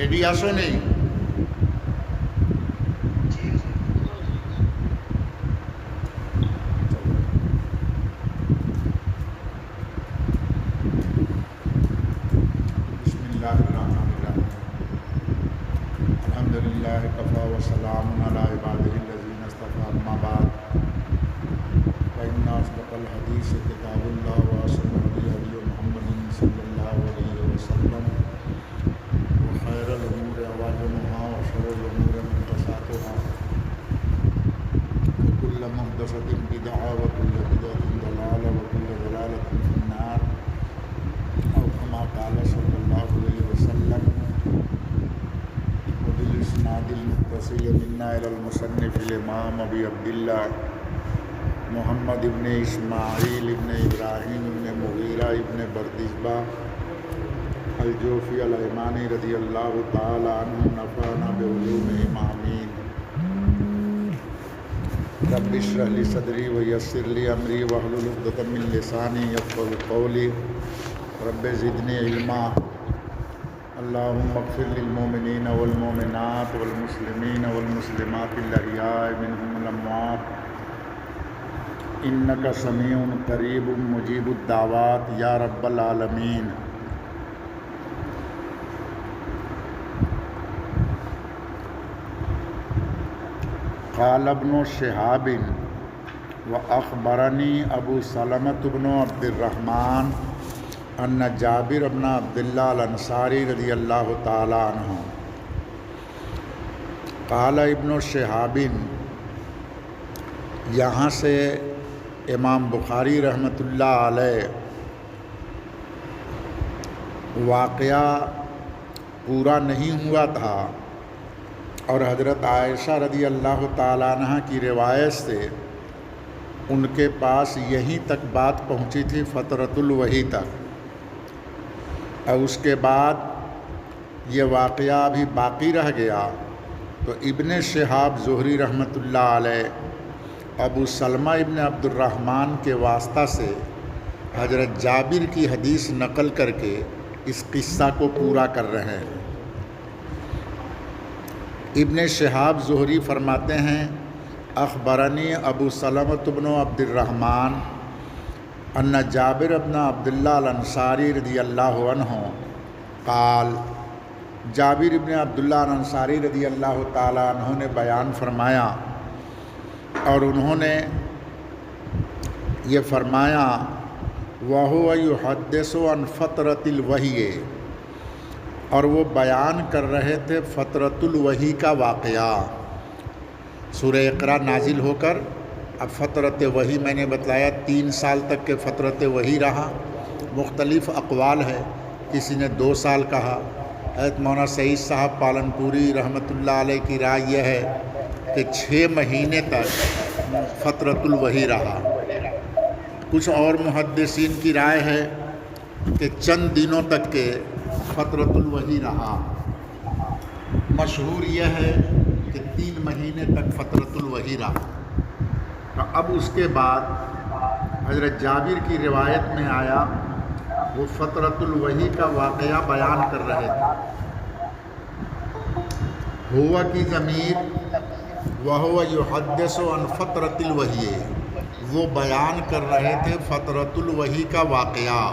Ready آسو نہیں بسم اللہ الرحمن الرحیم الحمد للہ کفا وسلام علی عبادہ الذین اصطفیٰ اما بعد فإن أصدق الحدیث کتاب اللہ وأحسن الهدی هدی محمد صلی اللہ علیہ وسلم وخیر الأمور أوائلها وشر الأمور محدثاتها وكل محدثة بدعة وكل بدعة ضلالة وكل ضلالة في النار أو كما قال صلى الله عليه وسلم وبالإسناد المتصل منا إلى المصنف الإمام أبي عبد الله محمد ابن اسماعیل ابن ابراہیم ابن مغیرہ ابن بردزبہ الجوفی الایمانی رضی اللہ تعالی عنہ نفعنا بعلومہم آمین رب اشرح لی صدری ویسر لی امری واحلل عقدۃ من لسانی یفقهوا قولی رب زدنی علما اللہم اغفر للمؤمنین والمؤمنات والمسلمین والمسلمات الاحیاء منہم والاموات انک سمیع قریب مجیب الدعوات یا رب العالمین۔ قال ابن شہاب واخبرنی ابو سلمۃ بن عبد الرحمن ان جابر بن عبداللہ الانصاری رضی اللہ تعالی عنہ قال ابن شہاب، یہاں سے امام بخاری رحمۃ اللہ علیہ واقعہ پورا نہیں ہوا تھا اور حضرت عائشہ رضی اللہ تعالیٰ عنہ کی روایت سے ان کے پاس یہیں تک بات پہنچی تھی فترۃ الوحی تک، اور اس کے بعد یہ واقعہ ابھی باقی رہ گیا تو ابن شہاب زہری رحمۃ اللہ علیہ ابو سلمہ ابن عبد الرحمن کے واسطہ سے حضرت جابر کی حدیث نقل کر کے اس قصہ کو پورا کر رہے ہیں۔ ابن شہاب زہری فرماتے ہیں اخبرنی ابو سلمۃ بن عبد الرحمن ان جابر بن عبداللہ الانصاری رضی اللہ عنہ قال، جابر بن عبداللہ الانصاری رضی اللہ تعالیٰ عنہ نے بیان فرمایا اور انہوں نے یہ فرمایا وَهُوَ يُحَدِّثُ عَنْ فَتْرَةِ الْوَحْيِ، اور وہ بیان کر رہے تھے فترۃ الوحی کا واقعہ۔ سورہ اقرا نازل ہو کر اب فترۃ وحی میں نے بتلایا 3 سال تک کے فترۃ وحی رہا، مختلف اقوال ہے، کسی نے 2 سال کہا۔ حضرت مولانا سعید صاحب پالنپوری رحمۃ اللہ علیہ کی رائے یہ ہے کہ 6 مہینے تک فترۃ الوحی رہا۔ کچھ اور محدثین کی رائے ہے کہ چند دنوں تک کے فترۃ الوحی رہا۔ مشہور یہ ہے کہ 3 مہینے تک فترۃ الوحی رہا۔ تو اب اس کے بعد حضرت جابر کی روایت میں آیا وہ فترۃ الوحی کا واقعہ بیان کر رہے تھے۔ ہوا کی ضمیر وَهُوَ يُحَدِّثُ عَنْ فَتْرَةِ الْوَحْيِ، وہ بیان کر رہے تھے فترۃ الوحی کا واقعہ۔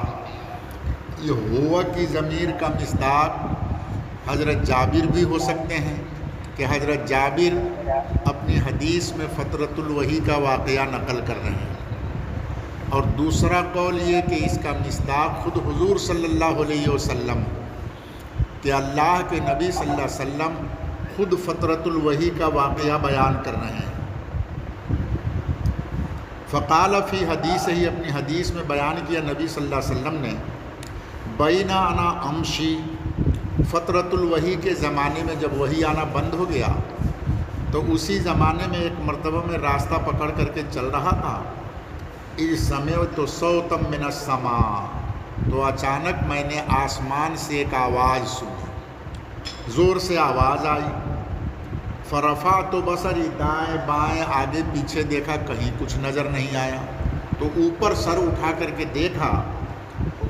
یہ ہوا کی ضمیر کا مصداق حضرت جابر بھی ہو سکتے ہیں کہ حضرت جابر اپنی حدیث میں فترۃ الوحی کا واقعہ نقل کر رہے ہیں، اور دوسرا قول یہ کہ اس کا مصداق خود حضور صلی اللہ علیہ وسلم، کہ اللہ کے نبی صلی اللہ علیہ وسلم خود فترۃ الوحی کا واقعہ بیان کر رہے ہیں۔ فقال فی حدیث ہی، اپنی حدیث میں بیان کیا نبی صلی اللہ علیہ وسلم نے، بینا انا امشی، فترۃ الوحی کے زمانے میں جب وحی آنا بند ہو گیا تو اسی زمانے میں ایک مرتبہ میں راستہ پکڑ کر کے چل رہا تھا، اذ سمعت صوتا من السماء، تو اچانک میں نے آسمان سے ایک آواز سنی، زور سے آواز آئی۔ فرفعت بصری، دائیں بائیں آگے پیچھے دیکھا، کہیں کچھ نظر نہیں آیا، تو اوپر سر اٹھا کر کے دیکھا،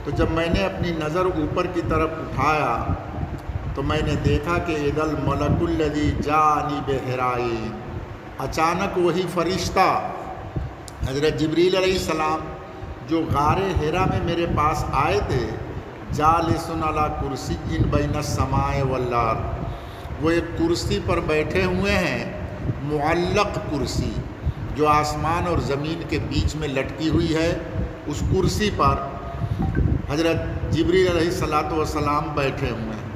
تو جب میں نے اپنی نظر اوپر کی طرف اٹھایا تو میں نے دیکھا کہ اذ الملک الذی جاءنی بحرائین، اچانک وہی فرشتہ حضرت جبریل علیہ السلام جو غار حرا میں میرے پاس آئے تھے، جالس علی کرسی بین السماء والارض، وہ ایک کرسی پر بیٹھے ہوئے ہیں، معلق کرسی جو آسمان اور زمین کے بیچ میں لٹکی ہوئی ہے، اس کرسی پر حضرت جبریل علیہ السلام بیٹھے ہوئے ہیں۔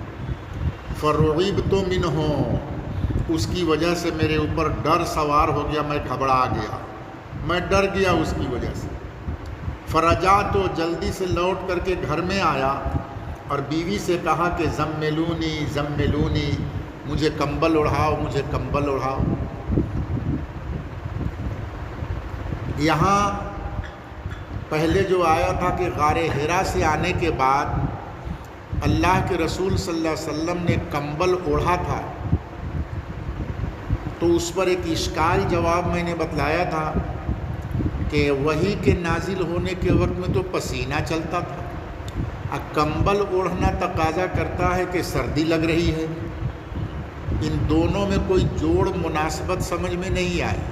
فرعبت منہ، اس کی وجہ سے میرے اوپر ڈر سوار ہو گیا، میں گھبرا گیا، میں ڈر گیا اس کی وجہ سے۔ فرجعت، تو جلدی سے لوٹ کر کے گھر میں آیا اور بیوی سے کہا کہ زملونی زملونی، مجھے کمبل اڑھاؤ، مجھے کمبل اڑھاؤ۔ یہاں پہلے جو آیا تھا کہ غار حرا سے آنے کے بعد اللہ کے رسول صلی اللہ علیہ وسلم نے کمبل اوڑھا تھا، تو اس پر ایک اشکال جواب میں نے بتلایا تھا کہ وحی کے نازل ہونے کے وقت میں تو پسینہ چلتا تھا، اب کمبل اوڑھنا تقاضا کرتا ہے کہ سردی لگ رہی ہے، ان دونوں میں کوئی جوڑ مناسبت سمجھ میں نہیں آئی۔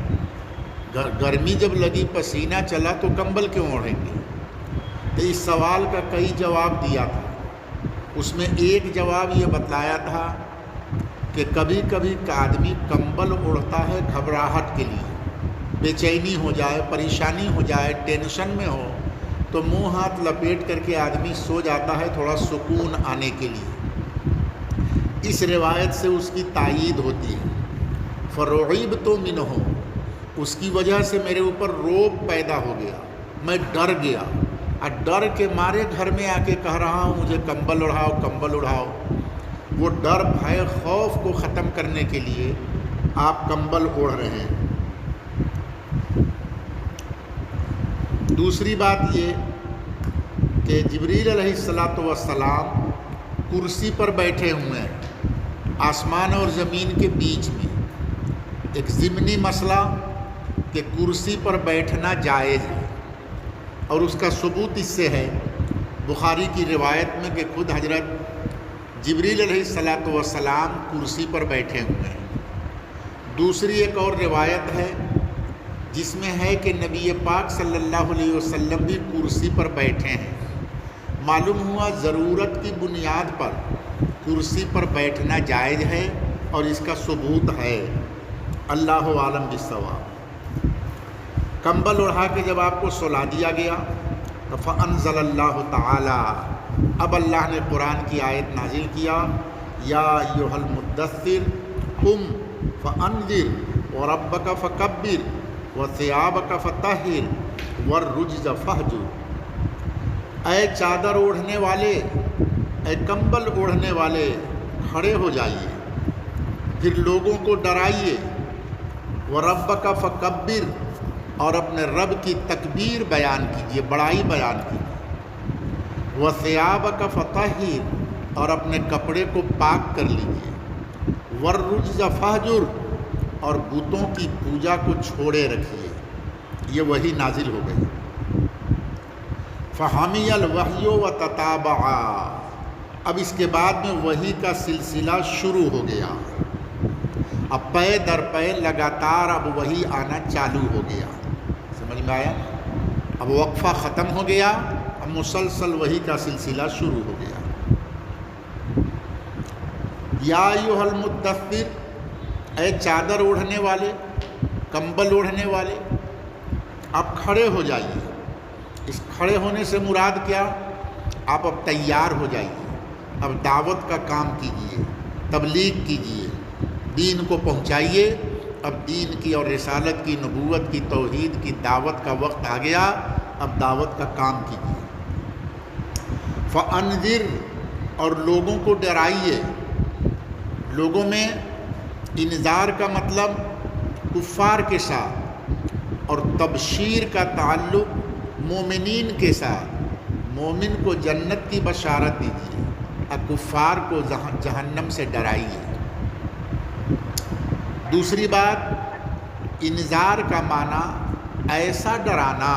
گرمی جب لگی، پسینہ چلا، تو کمبل کیوں اوڑھیں گے؟ تو اس سوال کا کئی جواب دیا تھا، اس میں ایک جواب یہ بتلایا تھا کہ کبھی کبھی آدمی کمبل اوڑھتا ہے گھبراہٹ کے لیے، بے چینی ہو جائے، پریشانی ہو جائے، ٹینشن میں ہو تو منہ ہاتھ لپیٹ کر کے آدمی سو جاتا ہے تھوڑا سکون آنے کے لیے۔ اس روایت سے اس کی تائید ہوتی ہے۔ فرعبت منہ، اس کی وجہ سے میرے اوپر رعب پیدا ہو گیا، میں ڈر گیا، اور ڈر کے مارے گھر میں آ کے کہہ رہا ہوں مجھے کمبل اڑھاؤ، کمبل اڑھاؤ۔ وہ ڈر، بھے، خوف کو ختم کرنے کے لیے آپ کمبل اوڑھ رہے ہیں۔ دوسری بات یہ کہ جبریل علیہ السلام کرسی پر بیٹھے ہوئے ہیں آسمان اور زمین کے بیچ میں۔ ایک ضمنی مسئلہ کہ کرسی پر بیٹھنا جائز ہے، اور اس کا ثبوت اس سے ہے بخاری کی روایت میں کہ خود حضرت جبریل علیہ السلام کرسی پر بیٹھے ہوئے ہیں۔ دوسری ایک اور روایت ہے جس میں ہے کہ نبی پاک صلی اللہ علیہ وسلم بھی کرسی پر بیٹھے ہیں۔ معلوم ہوا ضرورت کی بنیاد پر کرسی پر بیٹھنا جائز ہے، اور اس کا ثبوت ہے۔ اللہ عالم بالصواب۔ کمبل اڑھا کے جب آپ کو سلا دیا گیا تو فانزل اللہ تعالی، اب اللہ نے قرآن کی آیت نازل کیا، یا ایھا المدثر قم فانذر وربک فکبر وثیابک فطہر والرجز فہجر۔ اے چادر اوڑھنے والے، اے کمبل اوڑھنے والے، کھڑے ہو جائیے، پھر لوگوں کو ڈرائیے، وربک فکبر، اور اپنے رب کی تکبیر بیان کیجیے، بڑائی بیان کیجیے، وثیابک فطہر، اور اپنے کپڑے کو پاک کر لیجیے، والرجز فہجر، اور بتوں کی پوجا کو چھوڑے رکھیے۔ یہ وحی نازل ہو گئی۔ فحمی الوحی وتتابعا، اب اس کے بعد میں وحی کا سلسلہ شروع ہو گیا، اب پے در پے لگاتار اب وحی آنا چالو ہو گیا۔ سمجھ میں آیا؟ اب وقفہ ختم ہو گیا، اب مسلسل وحی کا سلسلہ شروع ہو گیا۔ یا ایھا المدثر، اے چادر اوڑھنے والے، کمبل اوڑھنے والے، آپ کھڑے ہو جائیے۔ اس کھڑے ہونے سے مراد کیا؟ آپ اب تیار ہو جائیے، اب دعوت کا کام کیجیے، تبلیغ کیجیے، دین کو پہنچائیے۔ اب دین کی اور رسالت کی، نبوت کی، توحید کی دعوت کا وقت آ گیا، اب دعوت کا کام کیجیے۔ فانذر، اور لوگوں کو ڈرائیے۔ لوگوں میں انذار کا مطلب کفار کے ساتھ، اور تبشیر کا تعلق مومنین کے ساتھ۔ مومن کو جنت کی بشارت دیجیے، اور کفار کو جہنم سے ڈرائیے۔ دوسری بات، انذار کا معنی ایسا ڈرانا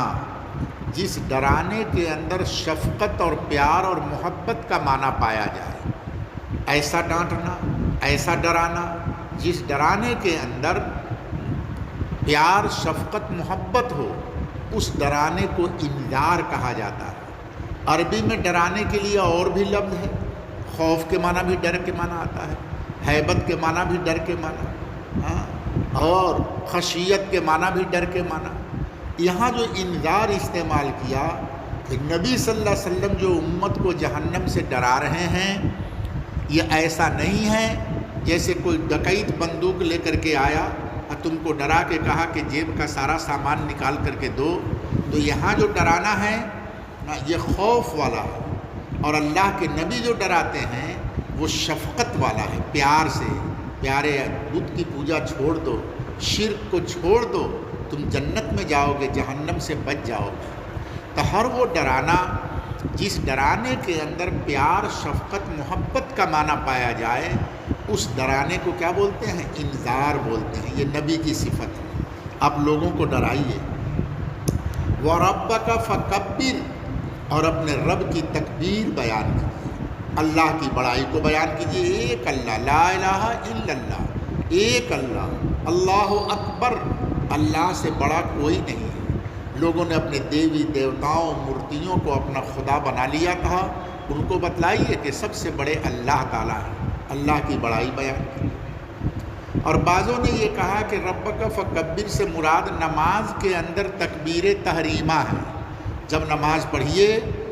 جس ڈرانے کے اندر شفقت اور پیار اور محبت کا معنی پایا جائے۔ ایسا ڈانٹنا، ایسا ڈرانا جس ڈرانے کے اندر پیار، شفقت، محبت ہو، اس ڈرانے کو انذار کہا جاتا ہے۔ عربی میں ڈرانے کے لیے اور بھی لفظ ہے، خوف کے معنی بھی ڈر کے معنی آتا ہے، ہیبت کے معنی بھی ڈر کے معنی، اور خشیت کے معنی بھی ڈر کے معنی۔ یہاں جو انذار استعمال کیا کہ نبی صلی اللہ علیہ وسلم جو امت کو جہنم سے ڈرا رہے ہیں، یہ ایسا نہیں ہے جیسے کوئی ڈکیت بندوق لے کر کے آیا اور تم کو ڈرا کے کہا کہ جیب کا سارا سامان نکال کر کے دو۔ تو یہاں جو ڈرانا ہے یہ خوف والا ہے، اور اللہ کے نبی جو ڈراتے ہیں وہ شفقت والا ہے، پیار سے۔ پیارے بت کی پوجا چھوڑ دو، شرک کو چھوڑ دو، تم جنت میں جاؤ گے، جہنم سے بچ جاؤ گے۔ تو ہر وہ ڈرانا جس ڈرانے کے اندر پیار، شفقت، محبت کا معنی پایا جائے، اس ڈرانے کو کیا بولتے ہیں؟ انذار بولتے ہیں۔ یہ نبی کی صفت ہے، آپ لوگوں کو ڈرائیے۔ وَرَبَّكَ فَكَبِّرْ، اور اپنے رب کی تکبیر بیان کیجیے، اللہ کی بڑائی کو بیان کیجیے۔ ایک اللہ، لا الہ الا اللہ، ایک اللہ، اللہ اکبر، اللہ سے بڑا کوئی نہیں ہے۔ لوگوں نے اپنے دیوی دیوتاؤں، مورتیوں کو اپنا خدا بنا لیا تھا، ان کو بتلائیے کہ سب سے بڑے اللہ تعالیٰ ہیں، اللہ کی بڑائی بیان کی۔ اور بعضوں نے یہ کہا کہ ربک فکبر سے مراد نماز کے اندر تکبیر تحریمہ ہے۔ جب نماز پڑھیے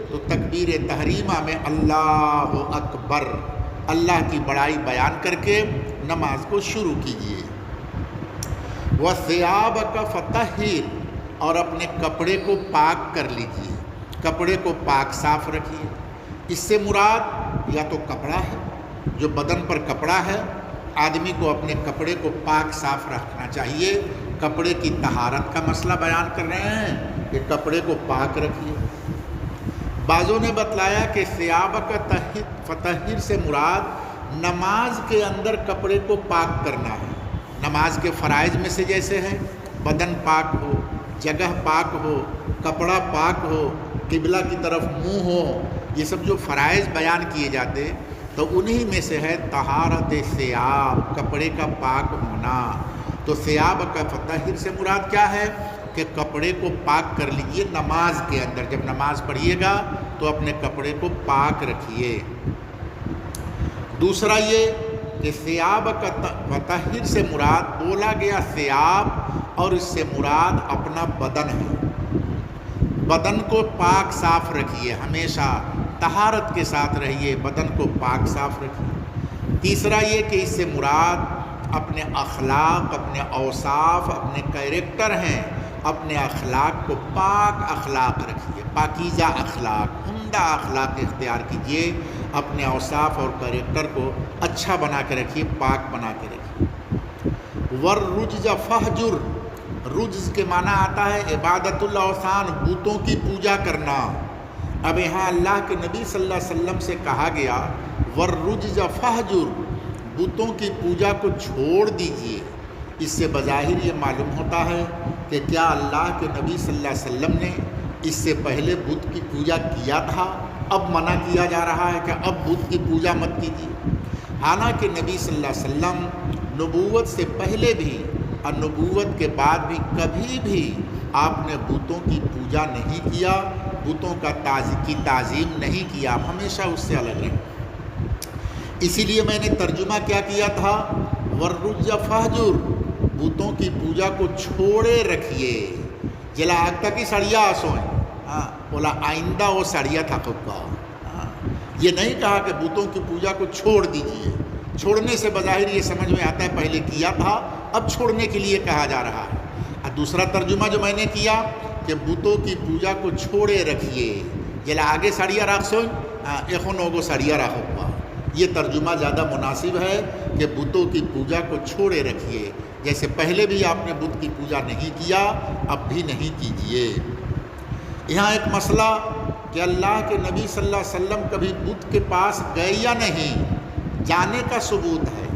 تو تکبیر تحریمہ میں اللہ اکبر، اللہ کی بڑائی بیان کر کے نماز کو شروع کیجیے۔ وَثِيَابَكَ فَطَهِّرْ، اور اپنے کپڑے کو پاک کر لیجیے، کپڑے کو پاک صاف رکھیے۔ اس سے مراد یا تو کپڑا ہے، جو بدن پر کپڑا ہے، آدمی کو اپنے کپڑے کو پاک صاف رکھنا چاہیے۔ کپڑے کی طہارت کا مسئلہ بیان کر رہے ہیں کہ کپڑے کو پاک رکھیے۔ بعضوں نے بتلایا کہ ثِيَابَكَ فَطَهِّرْ سے مراد نماز کے اندر کپڑے کو پاک کرنا ہے۔ نماز کے فرائض میں سے جیسے ہے بدن پاک ہو، جگہ پاک ہو، کپڑا پاک ہو، قبلہ کی طرف منہ ہو، یہ سب جو فرائض بیان کیے جاتے تو انہی میں سے ہے طہارت ثیاب، کپڑے کا پاک ہونا۔ تو ثیاب کا فطہر سے مراد کیا ہے کہ کپڑے کو پاک کر لیجئے نماز کے اندر، جب نماز پڑھیے گا تو اپنے کپڑے کو پاک رکھیے۔ دوسرا یہ کہ ثیاب کا فطہر سے مراد بولا گیا ثیاب، اور اس سے مراد اپنا بدن ہے۔ بدن کو پاک صاف رکھیے، ہمیشہ طہارت کے ساتھ رہیے، بدن کو پاک صاف رکھیے۔ تیسرا یہ کہ اس سے مراد اپنے اخلاق، اپنے اوصاف، اپنے کیریکٹر ہیں، اپنے اخلاق کو پاک اخلاق رکھیے، پاکیزہ اخلاق، عمدہ اخلاق اختیار کیجیے، اپنے اوصاف اور کیریکٹر کو اچھا بنا کے رکھیے، پاک بنا کے رکھیے۔ والرجز فہجر، رجز کے معنی آتا ہے عبادت الاوثان، بتوں کی پوجا کرنا۔ اب یہاں اللہ کے نبی صلی اللہ علیہ وسلم سے کہا گیا والرجز فہجر، بتوں کی پوجا کو چھوڑ دیجئے۔ اس سے بظاہر یہ معلوم ہوتا ہے کہ کیا اللہ کے نبی صلی اللہ علیہ وسلم نے اس سے پہلے بت کی پوجا کیا تھا، اب منع کیا جا رہا ہے کہ اب بت کی پوجا مت کیجیے؟ حالانکہ نبی صلی اللہ علیہ وسلم نبوت سے پہلے بھی اور نبوت کے بعد بھی کبھی بھی آپ نے بتوں کی پوجا نہیں کیا، بتوں کی تعظیم نہیں کیا، آپ ہمیشہ اس سے الگ رہیں۔ اسی لیے میں نے ترجمہ کیا کیا تھا والرجز فہجر، بتوں کی پوجا کو چھوڑے رکھیے۔ جلا آگتا کی سڑیا آسوئیں، بولا آئندہ وہ سڑیا تھا خود کا۔ یہ نہیں کہا کہ بتوں کی پوجا کو چھوڑ دیجئے، چھوڑنے سے بظاہر یہ سمجھ میں آتا ہے پہلے کیا تھا، اب چھوڑنے کے لیے کہا جا رہا ہے۔ اور دوسرا ترجمہ جو میں نے کیا کہ بتوں کی پوجا کو چھوڑے رکھیے، جلا آگے سڑیا راک سوئیں ایخون ہوگو سڑیا راک ہوگا، یہ ترجمہ زیادہ مناسب ہے کہ بتوں کی پوجا کو چھوڑے رکھیے، جیسے پہلے بھی آپ نے بت کی پوجا نہیں کیا، اب بھی نہیں کیجیے۔ یہاں ایک مسئلہ کہ اللہ کے نبی صلی اللہ علیہ وسلم کبھی بت کے پاس گئے یا نہیں، جانے کا ثبوت ہے۔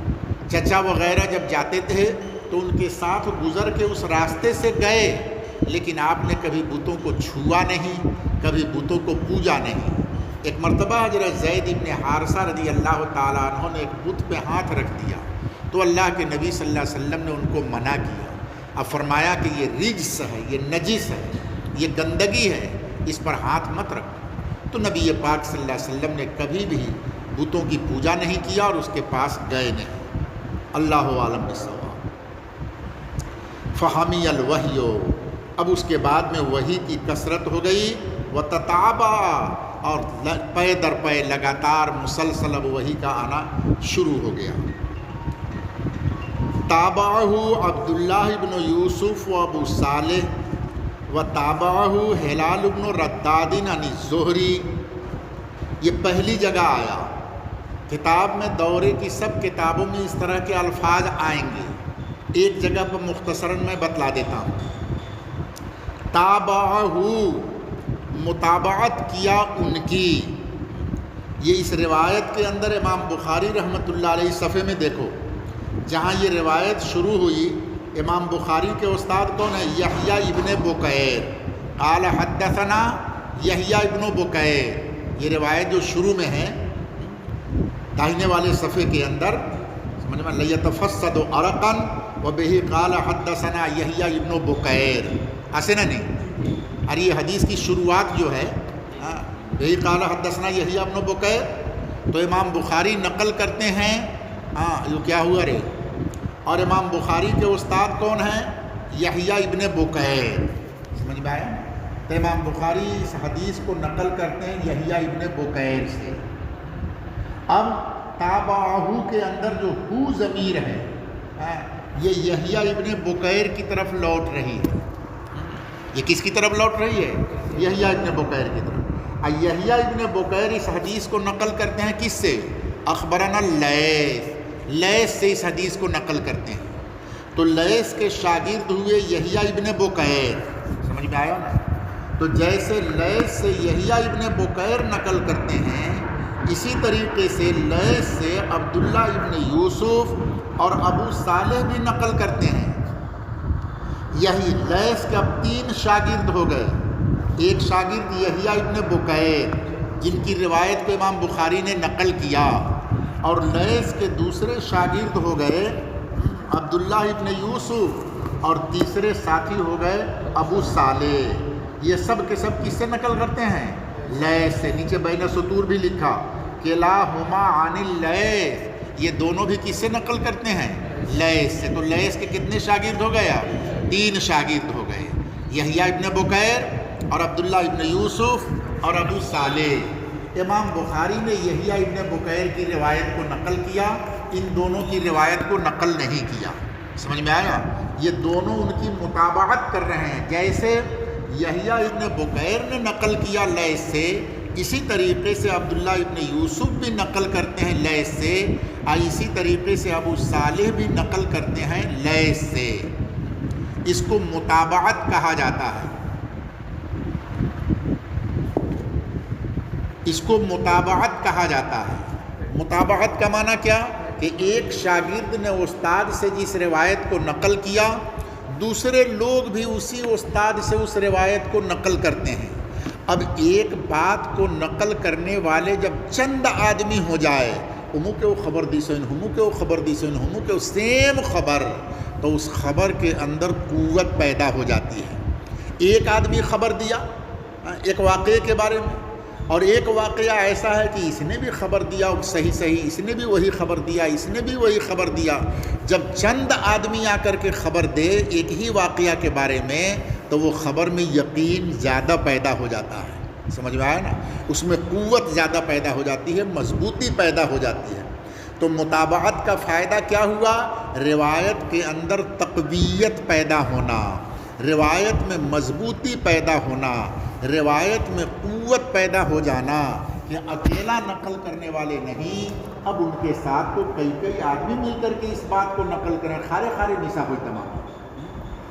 چچا وغیرہ جب جاتے تھے تو ان کے ساتھ گزر کے اس راستے سے گئے، لیکن آپ نے کبھی بتوں کو چھوا نہیں، کبھی بتوں کو پوجا نہیں۔ ایک مرتبہ حضرت زید ابن حارثہ رضی اللہ تعالیٰ عنہ نے ایک بت پہ ہاتھ رکھ دیا تو اللہ کے نبی صلی اللہ علیہ وسلم نے ان کو منع کیا، اب فرمایا کہ یہ رجس ہے، یہ نجس ہے، یہ گندگی ہے، اس پر ہاتھ مت رکھو۔ تو نبی پاک صلی اللہ علیہ وسلم نے کبھی بھی بتوں کی پوجا نہیں کیا اور اس کے پاس گئے نہیں۔ اللہ عالم بالصواب۔ فہمی الوحی، اب اس کے بعد میں وحی کی کثرت ہو گئی، وتتابع، اور پے در پے لگاتار مسلسل اب وحی کا آنا شروع ہو گیا۔ تابعہ عبداللہ ابن یوسف و ابو صالح و تابعہ ہلال ابن رداد عن الزہری، یہ پہلی جگہ آیا۔ کتاب میں دورے کی سب کتابوں میں اس طرح کے الفاظ آئیں گے، ایک جگہ پر مختصراً میں بتلا دیتا ہوں۔ تابعہ، متابعت کیا ان کی، یہ اس روایت کے اندر امام بخاری رحمۃ اللہ علیہ صفحے میں دیکھو، جہاں یہ روایت شروع ہوئی، امام بخاری کے استاد کون ہے؟ یحییٰ ابن بکیر، قال حدثنا یحییٰ ابن بکیر، یہ روایت جو شروع میں ہے داہنے والے صفحے کے اندر، سمجھ میں لیتفسد عرقا وبہ قال حدثنا یحییٰ ابن بکیر، ایسے نہ نہیں، اور یہ حدیث کی شروعات جو ہے یہی قال حدثنا یحییٰ ابن بکیر، تو امام بخاری نقل کرتے ہیں یہ کیا ہوا رے، اور امام بخاری کے استاد کون ہیں؟ یحییٰ ابن بکیر، سمجھ میں آیا؟ تو امام بخاری اس حدیث کو نقل کرتے ہیں یحییٰ ابن بکیر سے۔ اب تابعہ کے اندر جو ہو ضمیر ہے یہ یحییٰ ابن بکیر کی طرف لوٹ رہی ہے، یہ کس کی طرف لوٹ رہی ہے؟ یحییٰ ابن بکیر کی طرف۔ یحییٰ ابن بکیر اس حدیث کو نقل کرتے ہیں کس سے؟ اخبرنا لیث سے اس حدیث کو نقل کرتے ہیں، تو لیث کے شاگرد ہوئے یحییٰ ابن بکیر، سمجھ میں آیا نا؟ تو جیسے لیث سے یحییٰ ابن بکیر نقل کرتے ہیں، اسی طریقے سے لیث سے عبداللہ ابن یوسف اور ابو صالح بھی نقل کرتے ہیں۔ یہی لیث کے اب 3 شاگرد ہو گئے، ایک شاگرد یحییٰ ابن بکیر جن کی روایت کو امام بخاری نے نقل کیا، اور لیث کے دوسرے شاگرد ہو گئے عبداللہ ابن یوسف، اور تیسرے ساتھی ہو گئے ابو صالح۔ یہ سب کے سب کس سے نقل کرتے ہیں؟ لیث سے۔ نیچے بین سطور بھی لکھا کلاہما عن اللیث، یہ دونوں بھی کس سے نقل کرتے ہیں؟ لیث سے۔ تو لیث کے کتنے شاگرد ہو گیا؟ 3 شاگرد ہو گئے، یحییٰ ابن بکیر اور عبداللہ ابن یوسف اور ابو صالح۔ امام بخاری نے یحییٰ ابن بکیر کی روایت کو نقل کیا، ان دونوں کی روایت کو نقل نہیں کیا، سمجھ میں آیا؟ یہ دونوں ان کی متابعت کر رہے ہیں، جیسے یحییٰ ابن بکیر نے نقل کیا لیث سے، اسی طریقے سے عبداللہ ابن یوسف بھی نقل کرتے ہیں لیث سے، اور اسی طریقے سے ابو صالح بھی نقل کرتے ہیں لیث سے۔ اس کو متابعت کہا جاتا ہے، اس کو متابعت کہا جاتا ہے۔ متابعت کا معنی کیا؟ کہ ایک شاگرد نے استاد سے جس روایت کو نقل کیا، دوسرے لوگ بھی اسی استاد سے اس روایت کو نقل کرتے ہیں۔ اب ایک بات کو نقل کرنے والے جب چند آدمی ہو جائے، ہمو کے وہ خبر دیسن، ہمو کے وہ خبر دیسن، ہمو کے وہ سیم خبر، تو اس خبر کے اندر قوت پیدا ہو جاتی ہے۔ ایک آدمی خبر دیا ایک واقعے کے بارے میں، اور ایک واقعہ ایسا ہے کہ اس نے بھی خبر دیا صحیح، اس نے بھی وہی خبر دیا، اس نے بھی وہی خبر دیا۔ جب چند آدمی آ کر کے خبر دے ایک ہی واقعہ کے بارے میں، تو وہ خبر میں یقین زیادہ پیدا ہو جاتا ہے، سمجھ میں آیا نا؟ اس میں قوت زیادہ پیدا ہو جاتی ہے، مضبوطی پیدا ہو جاتی ہے۔ تو متابعت کا فائدہ کیا ہوا؟ روایت کے اندر تقویت پیدا ہونا، روایت میں مضبوطی پیدا ہونا، روایت میں قوت پیدا ہو جانا، کہ اکیلا نقل کرنے والے نہیں، اب ان کے ساتھ تو کئی آدمی مل کر کے اس بات کو نقل کریں، خارے نسا ہوئی تمام،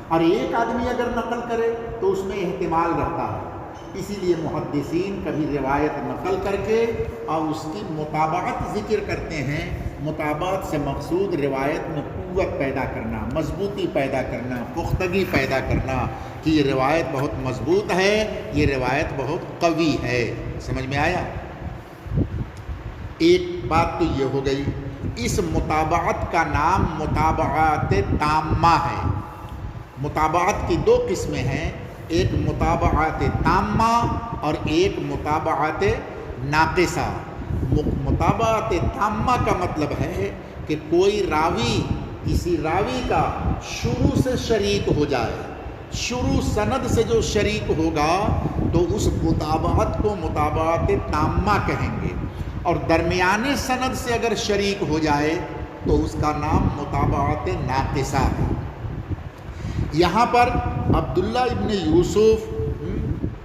اور ایک آدمی اگر نقل کرے تو اس میں احتمال رہتا ہے۔ اسی لیے محدثین کبھی روایت نقل کر کے اور اس کی مطابقت ذکر کرتے ہیں۔ مطابقت سے مقصود روایت میں قوت پیدا کرنا، مضبوطی پیدا کرنا، پختگی پیدا کرنا، کہ یہ روایت بہت مضبوط ہے، یہ روایت بہت قوی ہے، سمجھ میں آیا؟ ایک بات تو یہ ہو گئی، اس متابعت کا نام متابعات تامہ ہے۔ متابعت کی دو قسمیں ہیں، ایک متابعات تامہ اور ایک متابعات ناقصہ۔ متابعات تامہ کا مطلب ہے کہ کوئی راوی کسی راوی کا شروع سے شریک ہو جائے، شروع سند سے جو شریک ہوگا تو اس متابعت کو متابعات تامہ کہیں گے، اور درمیانے سند سے اگر شریک ہو جائے تو اس کا نام متابعات ناقصہ ہے۔ یہاں پر عبداللہ ابن یوسف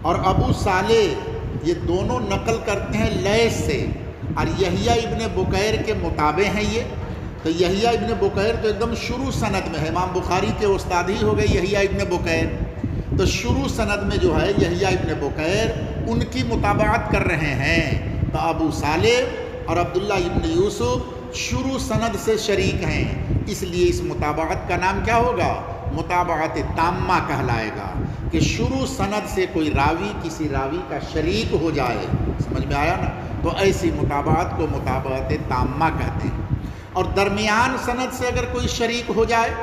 اور ابو صالح یہ دونوں نقل کرتے ہیں لیث سے، اور یحییٰ ابن بکیر کے متابع ہیں یہ، تو یحییٰ ابن بکیر تو ایک دم شروع سند میں ہے، امام بخاری کے استاد ہی ہو گئے یحییٰ ابن بکیر، تو شروع سند میں جو ہے یحییٰ ابن بکیر ان کی متابعت کر رہے ہیں، تو ابو صالح اور عبداللہ ابن یوسف شروع سند سے شریک ہیں، اس لیے اس متابعت کا نام کیا ہوگا؟ متابعت تامہ کہلائے گا، کہ شروع سند سے کوئی راوی کسی راوی کا شریک ہو جائے، سمجھ میں آیا نا؟ تو ایسی متابعت کو متابعت تامہ کہتے ہیں۔ اور درمیان سند سے اگر کوئی شریک ہو جائے،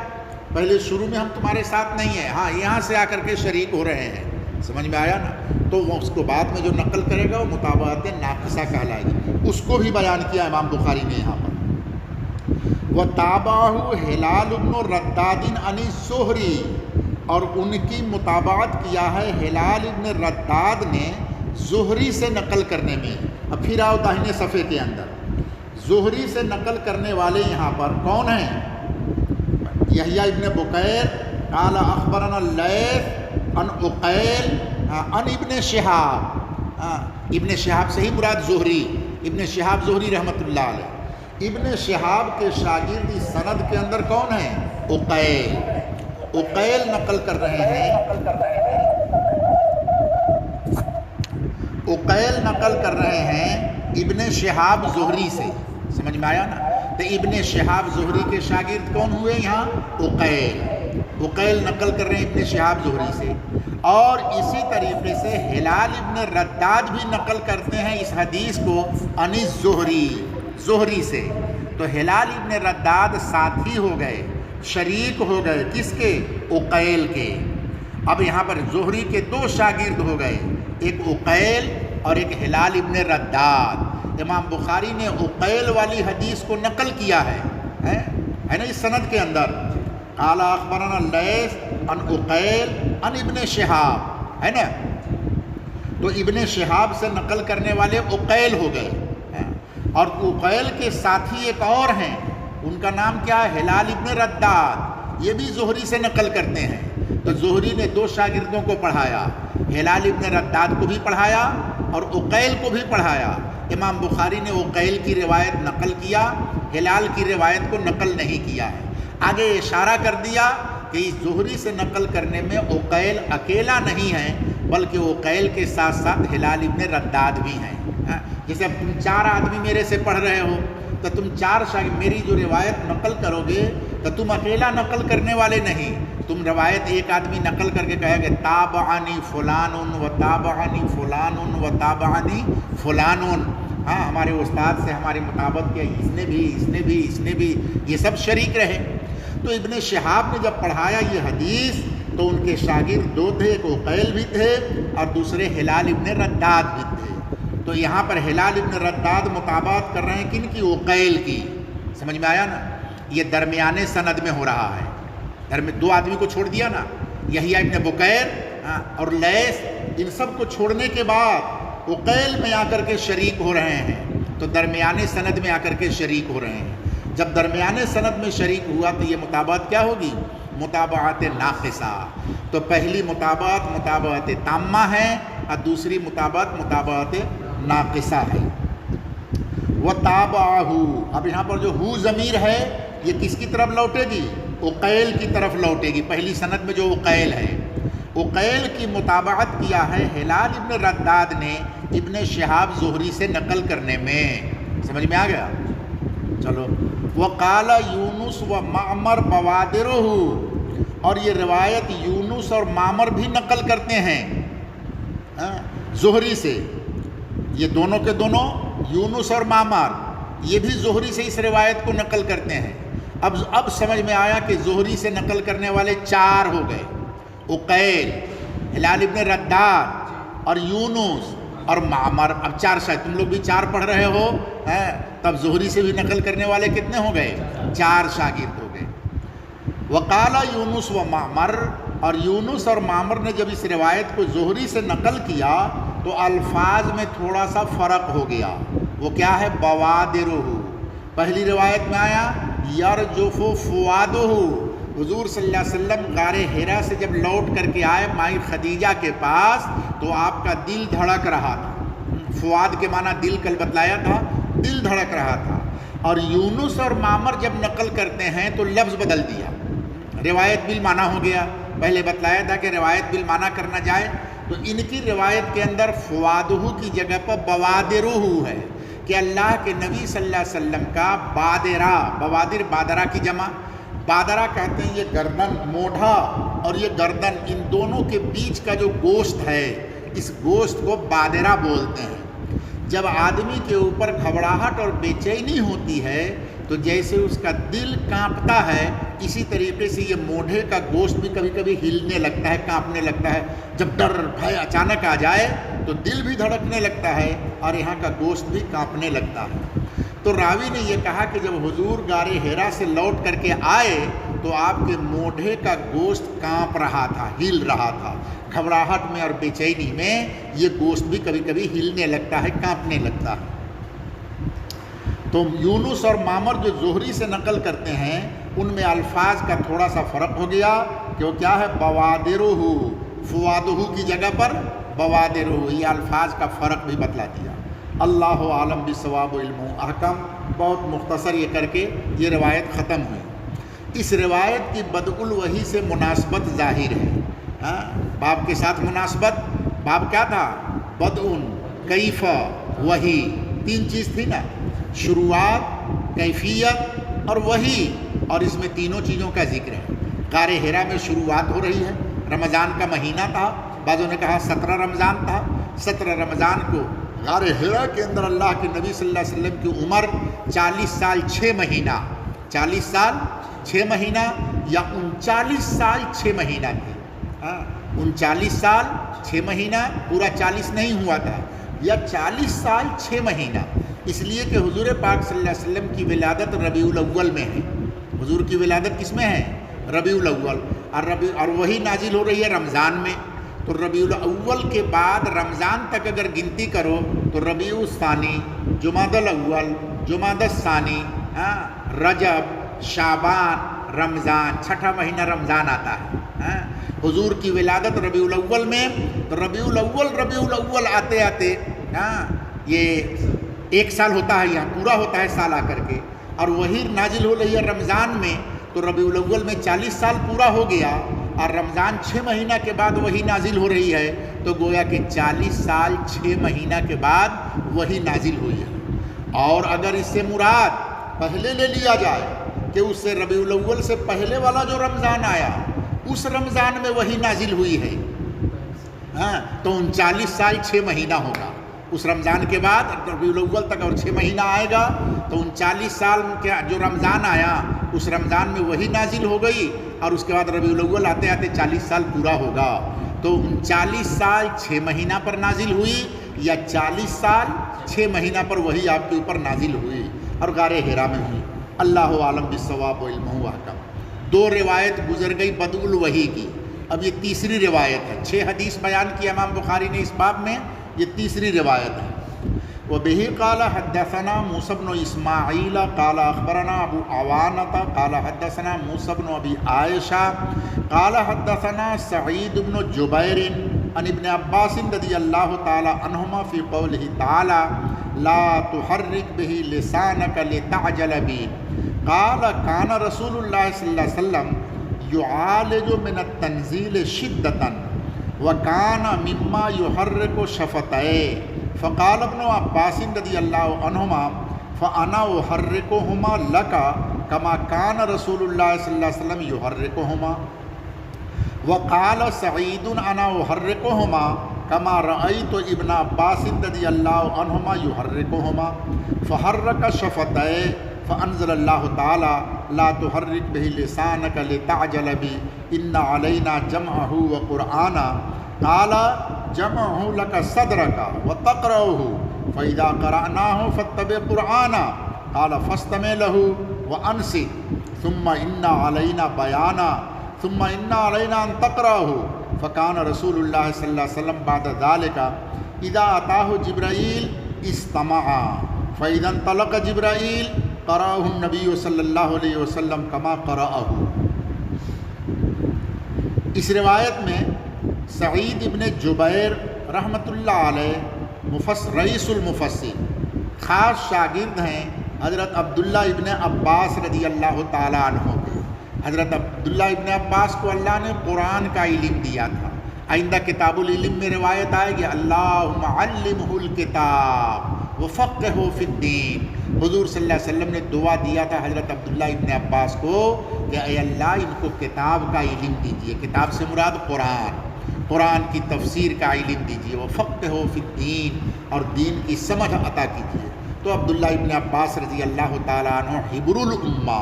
پہلے شروع میں ہم تمہارے ساتھ نہیں ہیں، ہاں یہاں سے آ کر کے شریک ہو رہے ہیں، سمجھ میں آیا نا؟ تو وہ اس کو بعد میں جو نقل کرے گا وہ متابعت ناقصہ کہلائے گی، اس کو بھی بیان کیا امام بخاری نے یہاں پر۔ وَتَابَعَهُ ہلال ابن رداد عن الزہری، اور ان کی متابعت کیا ہے ہلال ابن رداد نے زہری سے نقل کرنے میں۔ اب پھر آؤ داہنے صفحے کے اندر، زہری سے نقل کرنے والے یہاں پر کون ہیں؟ یحییٰ ابن بکیر قال اخبرنا اللیث عن عقیل عن ابن شہاب، ابن شہاب سے ہی مراد زہری، ابن شہاب زہری رحمۃ اللہ علیہ۔ ابن شہاب کے شاگرد اس سند کے اندر کون ہیں؟ عقیل، عقیل نقل کر رہے ہیں، عقیل نقل کر رہے ہیں ابن شہاب زہری سے، سمجھ میں آیا نا؟ تو ابن شہاب زہری کے شاگرد کون ہوئے یہاں؟ عقیل، عقیل نقل کر رہے ہیں ابن شہاب زہری سے۔ اور اسی طریقے سے ہلال ابن رداد بھی نقل کرتے ہیں اس حدیث کو عن الزہری، زہری سے۔ تو ہلال ابن رداد ساتھی ہو گئے، شریک ہو گئے، کس کے؟ عقیل کے۔ اب یہاں پر زہری کے دو شاگرد ہو گئے، ایک عقیل اور ایک ہلال ابن رداد۔ امام بخاری نے عقیل والی حدیث کو نقل کیا ہے نا اس سند کے اندر، قال اخبرنا اللیث عن عقیل عن ابن شہاب، ہے نا؟ تو ابن شہاب سے نقل کرنے والے عقیل ہو گئے، اور عقیل کے ساتھی ایک اور ہیں، ان کا نام کیا ہے؟ ہلال ابن رداد، یہ بھی زہری سے نقل کرتے ہیں۔ تو زہری نے دو شاگردوں کو پڑھایا، ہلال ابن رداد کو بھی پڑھایا اور عقیل کو بھی پڑھایا۔ امام بخاری نے عقیل کی روایت نقل کیا، ہلال کی روایت کو نقل نہیں کیا ہے۔ آگے اشارہ کر دیا کہ اس زہری سے نقل کرنے میں عقیل اکیلا نہیں ہے، بلکہ عقیل کے ساتھ ساتھ ہلال ابن رداد بھی ہیں۔ جیسے اب تم چار آدمی میرے سے پڑھ رہے ہو، تو تم چار شاگرد میری جو روایت نقل کرو گے تو تم اکیلا نقل کرنے والے نہیں، تم روایت ایک آدمی نقل کر کے کہے گے تابعنی فلان و تابعنی فلان و تابعنی فلان، ہاں ہمارے استاد سے ہماری مطابقت کیا، اس نے بھی اس نے بھی اس نے بھی، یہ سب شریک رہے۔ تو ابن شہاب نے جب پڑھایا یہ حدیث تو ان کے شاگرد دو تھے، ایک عقیل بھی تھے اور دوسرے ہلال ابن رداد بھی تھے۔ تو یہاں پر ہلال ابن رداد مطابقت کر رہے ہیں کن کی؟ عقیل کی، سمجھ میں آیا نا؟ یہ درمیانے سند میں ہو رہا ہے، دو آدمی کو چھوڑ دیا نا، یحییٰ ابن بکیر اور لیث، ان سب کو چھوڑنے کے بعد عقیل میں آ کر کے شریک ہو رہے ہیں، تو درمیانے سند میں آ کر کے شریک ہو رہے ہیں۔ جب درمیانے سند میں شریک ہوا تو یہ مطابقت کیا ہوگی؟ مطابعت ناقصہ۔ تو پہلی مطابعت مطابعت تامہ ہے اور دوسری مطابعت مطابعت ناقصہ ہے۔ وَتَابَعَهُ، اب یہاں پر جو ہو ضمیر ہے یہ کس کی طرف لوٹے گی؟ عقیل کی طرف لوٹے گی۔ پہلی سند میں جو عقیل ہے، عقیل کی مطابعت کیا ہے ہلال ابن رداد نے ابن شہاب زہری سے نقل کرنے میں، سمجھ میں آ گیا؟ چلو، وقال یونس و معمر بوادرہ، اور یہ روایت یونس اور معمر بھی نقل کرتے ہیں زہری سے، یہ دونوں کے دونوں یونس اور معمر یہ بھی زہری سے اس روایت کو نقل کرتے ہیں۔ اب سمجھ میں آیا کہ زہری سے نقل کرنے والے 4 ہو گئے، عقیل، ہلال ابن رداد اور یونس اور معمر۔ اب 4 شاید تم لوگ بھی 4 پڑھ رہے ہو، تب زہری سے بھی نقل کرنے والے کتنے ہو گئے؟ 4 شاگرد ہو گئے۔ وقال یونس و معمر، اور یونس اور معمر نے جب اس روایت کو زہری سے نقل کیا تو الفاظ میں تھوڑا سا فرق ہو گیا۔ وہ کیا ہے؟ بوادرہ۔ پہلی روایت میں آیا یرجف فؤادہ، حضور صلی اللہ علیہ وسلم غار حرا سے جب لوٹ کر کے آئے مائی خدیجہ کے پاس تو آپ کا دل دھڑک رہا تھا۔ فؤاد کے معنی دل، کل بتلایا تھا، دل دھڑک رہا تھا۔ اور یونس اور معمر جب نقل کرتے ہیں تو لفظ بدل دیا، روایت بالمعنی ہو گیا۔ پہلے بتلایا تھا کہ روایت بالمعنی کرنا جائے، تو ان کی روایت کے اندر فؤادہ کی جگہ پر بوادرہ ہے کہ اللہ کے نبی صلی اللہ علیہ وسلم کا بادرہ، بوادر بادرہ کی جمع، بادرہ کہتے ہیں یہ گردن، موڈھا اور یہ گردن، ان دونوں کے بیچ کا جو گوشت ہے اس گوشت کو بادرہ بولتے ہیں۔ جب آدمی کے اوپر گھبراہٹ اور بے چینی ہوتی ہے تو جیسے اس کا دل کانپتا ہے، اسی طریقے سے یہ موڈھے کا گوشت بھی کبھی کبھی ہلنے لگتا ہے، کانپنے لگتا ہے۔ جب ڈر بھے اچانک آ جائے تو دل بھی دھڑکنے لگتا ہے اور یہاں کا گوشت بھی کانپنے لگتا ہے۔ تو راوی نے یہ کہا کہ جب حضور غار حرا سے لوٹ کر کے آئے تو آپ کے موڈھے کا گوشت کانپ رہا تھا، ہل رہا تھا۔ گھبراہٹ میں اور بے چینی میں یہ گوشت بھی کبھی کبھی ہلنے لگتا ہے، کانپنے لگتا ہے۔ تو یونس اور معمر جو زہری سے نقل کرتے ہیں ان میں الفاظ کا تھوڑا سا فرق ہو گیا کہ وہ کیا ہے؟ بوادرہ، فؤادہ کی جگہ پر بوادرہ، یہ الفاظ کا فرق بھی بتلا دیا۔ اللہ عالم بالصواب، علم و احکم۔ بہت مختصر یہ کر کے یہ روایت ختم ہوئی۔ اس روایت کی بدء الوحی سے مناسبت ظاہر ہے، باب کے ساتھ مناسبت۔ باب کیا تھا؟ بدء، کیف، وحی، 3 چیز تھی نا، شروعات، کیفیت اور وحی، اور اس میں تینوں چیزوں کا ذکر ہے۔ غار حرا میں شروعات ہو رہی ہے، رمضان کا مہینہ تھا، بعضوں نے کہا 17 رمضان تھا۔ 17 رمضان کو غار حرا کے اندر اللہ کے نبی صلی اللہ علیہ وسلم کی عمر 40 سال 6 مہینہ، 40 سال 6 مہینہ یا 39 سال 6 مہینہ تھی۔ 39 سال 6 مہینہ، پورا 40 نہیں ہوا تھا، یا 40 سال 6 مہینہ، اس لیے کہ حضور پاک صلی اللہ علیہ وسلم کی ولادت ربیع الاول میں ہے۔ حضور کی ولادت کس میں ہے؟ ربیع الاول، اور وہی نازل ہو رہی ہے رمضان میں۔ تو ربیع الاول کے بعد رمضان تک اگر گنتی کرو تو ربیع الثانی، جمادی الاول، جمادی الثانی، رجب، شعبان، رمضان، 6ٹھا مہینہ رمضان آتا ہے۔ حضور کی ولادت ربیع الاول میں، تو ربیع الاول آتے آتے یہ 1 سال ہوتا ہے، یہاں پورا ہوتا ہے سال آ کر کے، اور وہی نازل ہو رہی ہے رمضان میں، تو ربیع الاول میں 40 سال پورا ہو گیا، اور رمضان 6 مہینہ کے بعد وہی نازل ہو رہی ہے، تو گویا کہ 40 سال 6 مہینہ کے بعد وہی نازل ہوئی ہے۔ اور اگر اس سے مراد پہلے لے لیا جائے کہ اس سے ربیع الاول سے پہلے والا جو رمضان آیا اس رمضان میں وہی نازل ہوئی ہے، تو 39 سال 6 مہینہ ہوگا۔ اس رمضان کے بعد ربیع الاول تک اور 6 مہینہ آئے گا، تو 39 سال کے جو رمضان آیا اس رمضان میں وہی نازل ہو گئی، اور اس کے بعد ربیع الاول آتے آتے 40 سال پورا ہوگا۔ تو 39 سال 6 مہینہ پر نازل ہوئی، یا 40 سال 6 مہینہ پر وہی آپ کے اوپر نازل ہوئی، اور غار حرا میں ہوئی۔ اللہ عالم بالصواب و علمہ احکم۔ 2 روایت گزر گئی بدء الوحی کی، اب یہ تیسری روایت ہے۔ 6 حدیث بیان کی امام بخاری نے اس باب میں، یہ تیسری روایت ہے۔ وبه قال حدثنا موسى بن اسماعیل قال اخبرنا ابو عوانة قال حدثنا موسى بن ابی عائشہ قال حدثنا سعید بن جبیر عن ابن عباس رضی اللہ تعالی عنہما فی قوله تعالی لا تحرک به لسانك لتعجل به قال كان رسول اللہ صلی اللہ علیہ وسلم يعالج من التنزيل شدة وكان مما يحرك شفتيه فقال ابن عباس رضی اللہ عنہما فانا احرکهما لك كما كان رسول اللہ صلی اللہ علیہ وسلم يحرکهما وقال سعید انا احرکهما کما رأیت ابن عباس رضی اللہ عنہما یحرکہما فحرک شفتیہ فانزل اللہ تعالی لا تحرک بہ لسانک لتعجل بہ ان علینا جمعہ وقرآنا قال جمعہ لک صدرک وتقرأہ فإذا قرأناه فاتبع قرآنا قال فاستمع له وأنصت ثم إن علينا بيانا ثم إن علينا أن تقرأه فكان رسول الله صلى الله عليه وسلم بعد ذلك إذا أتاه جبرائيل استمع فإذا انطلق جبرائيل قرأه النبي صلى الله عليه وسلم كما قرأه۔ اس روایت میں سعید ابن جبیر رحمۃ اللہ علیہ رئیس المفسر خاص شاگرد ہیں حضرت عبداللہ ابن عباس رضی اللہ تعالیٰ عنہ کے۔ حضرت عبداللہ ابن عباس کو اللہ نے قرآن کا علم دیا تھا۔ آئندہ کتاب العلم میں روایت آئے گی اللہم علمہ الکتاب وفقہہ فی الدین۔ حضور صلی اللہ علیہ وسلم نے دعا دیا تھا حضرت عبداللہ ابن عباس کو کہ اے اللہ ان کو کتاب کا علم دیجیے، کتاب سے مراد قرآن کی تفسیر کا علم دیجیے، وفقہہ فی الدین اور دین کی سمجھ عطا کیجیے۔ تو عبداللہ ابن عباس رضی اللہ تعالیٰ عنہ حبر الامہ،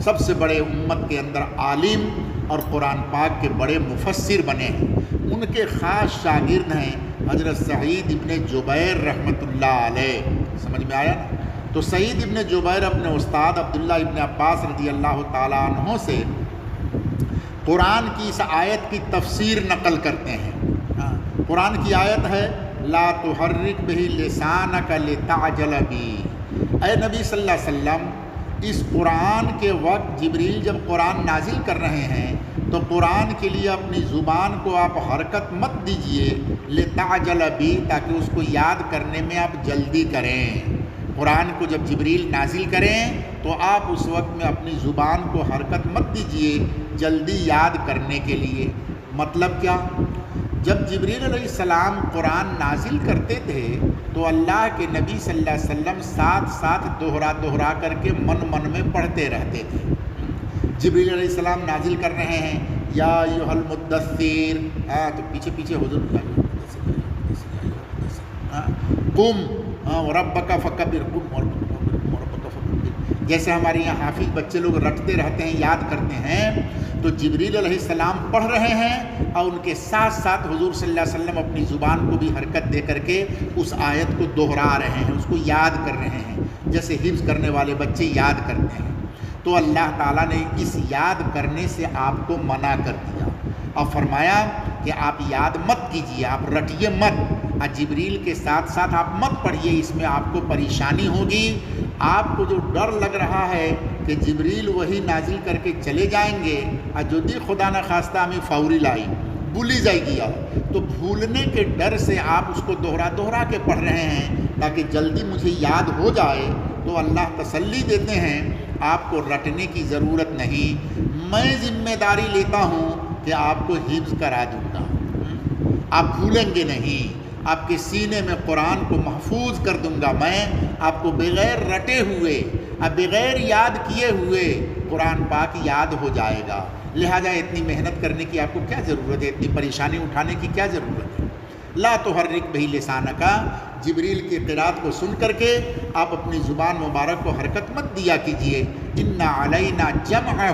سب سے بڑے امت کے اندر عالم اور قرآن پاک کے بڑے مفسر بنے ہیں۔ ان کے خاص شاگرد ہیں حضرت سعید ابن جبیر رحمۃ اللہ علیہ۔ سمجھ میں آیا نا؟ تو سعید ابن جبیر اپنے استاد عبداللہ ابن عباس رضی اللہ تعالیٰ عنہ سے قرآن کی اس آیت کی تفسیر نقل کرتے ہیں۔ قرآن کی آیت ہے لا تحرک بہ لسانک لتعجل بہ۔ اے نبی صلی اللہ علیہ وسلم، اس قرآن کے وقت جبریل جب قرآن نازل کر رہے ہیں تو قرآن کے لیے اپنی زبان کو آپ حرکت مت دیجئے لتعجل بہ، تاکہ اس کو یاد کرنے میں آپ جلدی کریں۔ قرآن کو جب جبریل نازل کریں تو آپ اس وقت میں اپنی زبان کو حرکت مت دیجئے جلدی یاد کرنے کے لیے۔ مطلب کیا؟ جب جبریل علیہ السلام قرآن نازل کرتے تھے تو اللہ کے نبی صلی اللہ علیہ وسلم ساتھ ساتھ دوہرا کر کے من میں پڑھتے رہتے تھے۔ جبریل علیہ السلام نازل کر رہے ہیں یا ایھا المدثر، تو پیچھے حضور قم ربک فکبر، قم ربک فکبر، جیسے ہمارے یہاں حافظ بچے لوگ رٹتے رہتے ہیں، یاد کرتے ہیں، تو جبریل علیہ السلام پڑھ رہے ہیں اور ان کے ساتھ ساتھ حضور صلی اللہ علیہ وسلم اپنی زبان کو بھی حرکت دے کر کے اس آیت کو دوہرا رہے ہیں، اس کو یاد کر رہے ہیں، جیسے حفظ کرنے والے بچے یاد کرتے ہیں۔ تو اللہ تعالیٰ نے اس یاد کرنے سے آپ کو منع کر دیا اور فرمایا کہ آپ یاد مت کیجیے، آپ رٹیے مت، اور جبریل کے ساتھ ساتھ آپ مت پڑھیے، اس میں آپ کو پریشانی ہوگی۔ آپ کو جو ڈر لگ رہا ہے کہ جبریل وہی نازل کر کے چلے جائیں گے اور جو دی خدا نہ خواستہ ہمیں فوری لائی بھولی جائے گی، تو بھولنے کے ڈر سے آپ اس کو دوہرا کے پڑھ رہے ہیں تاکہ جلدی مجھے یاد ہو جائے۔ تو اللہ تسلی دیتے ہیں آپ کو رٹنے کی ضرورت نہیں، میں ذمہ داری لیتا ہوں کہ آپ کو حفظ کرا دوں گا، آپ بھولیں گے نہیں، آپ کے سینے میں قرآن کو محفوظ کر دوں گا، میں آپ کو بغیر رٹے ہوئے اور بغیر یاد کیے ہوئے قرآن پاک یاد ہو جائے گا۔ لہٰذا اتنی محنت کرنے کی آپ کو کیا ضرورت ہے، اتنی پریشانی اٹھانے کی کیا ضرورت ہے؟ لا تحرک بہ لسانک، جبریل کی قرات کو سن کر کے آپ اپنی زبان مبارک کو حرکت مت دیا کیجیے۔ ان علینا جمعہ،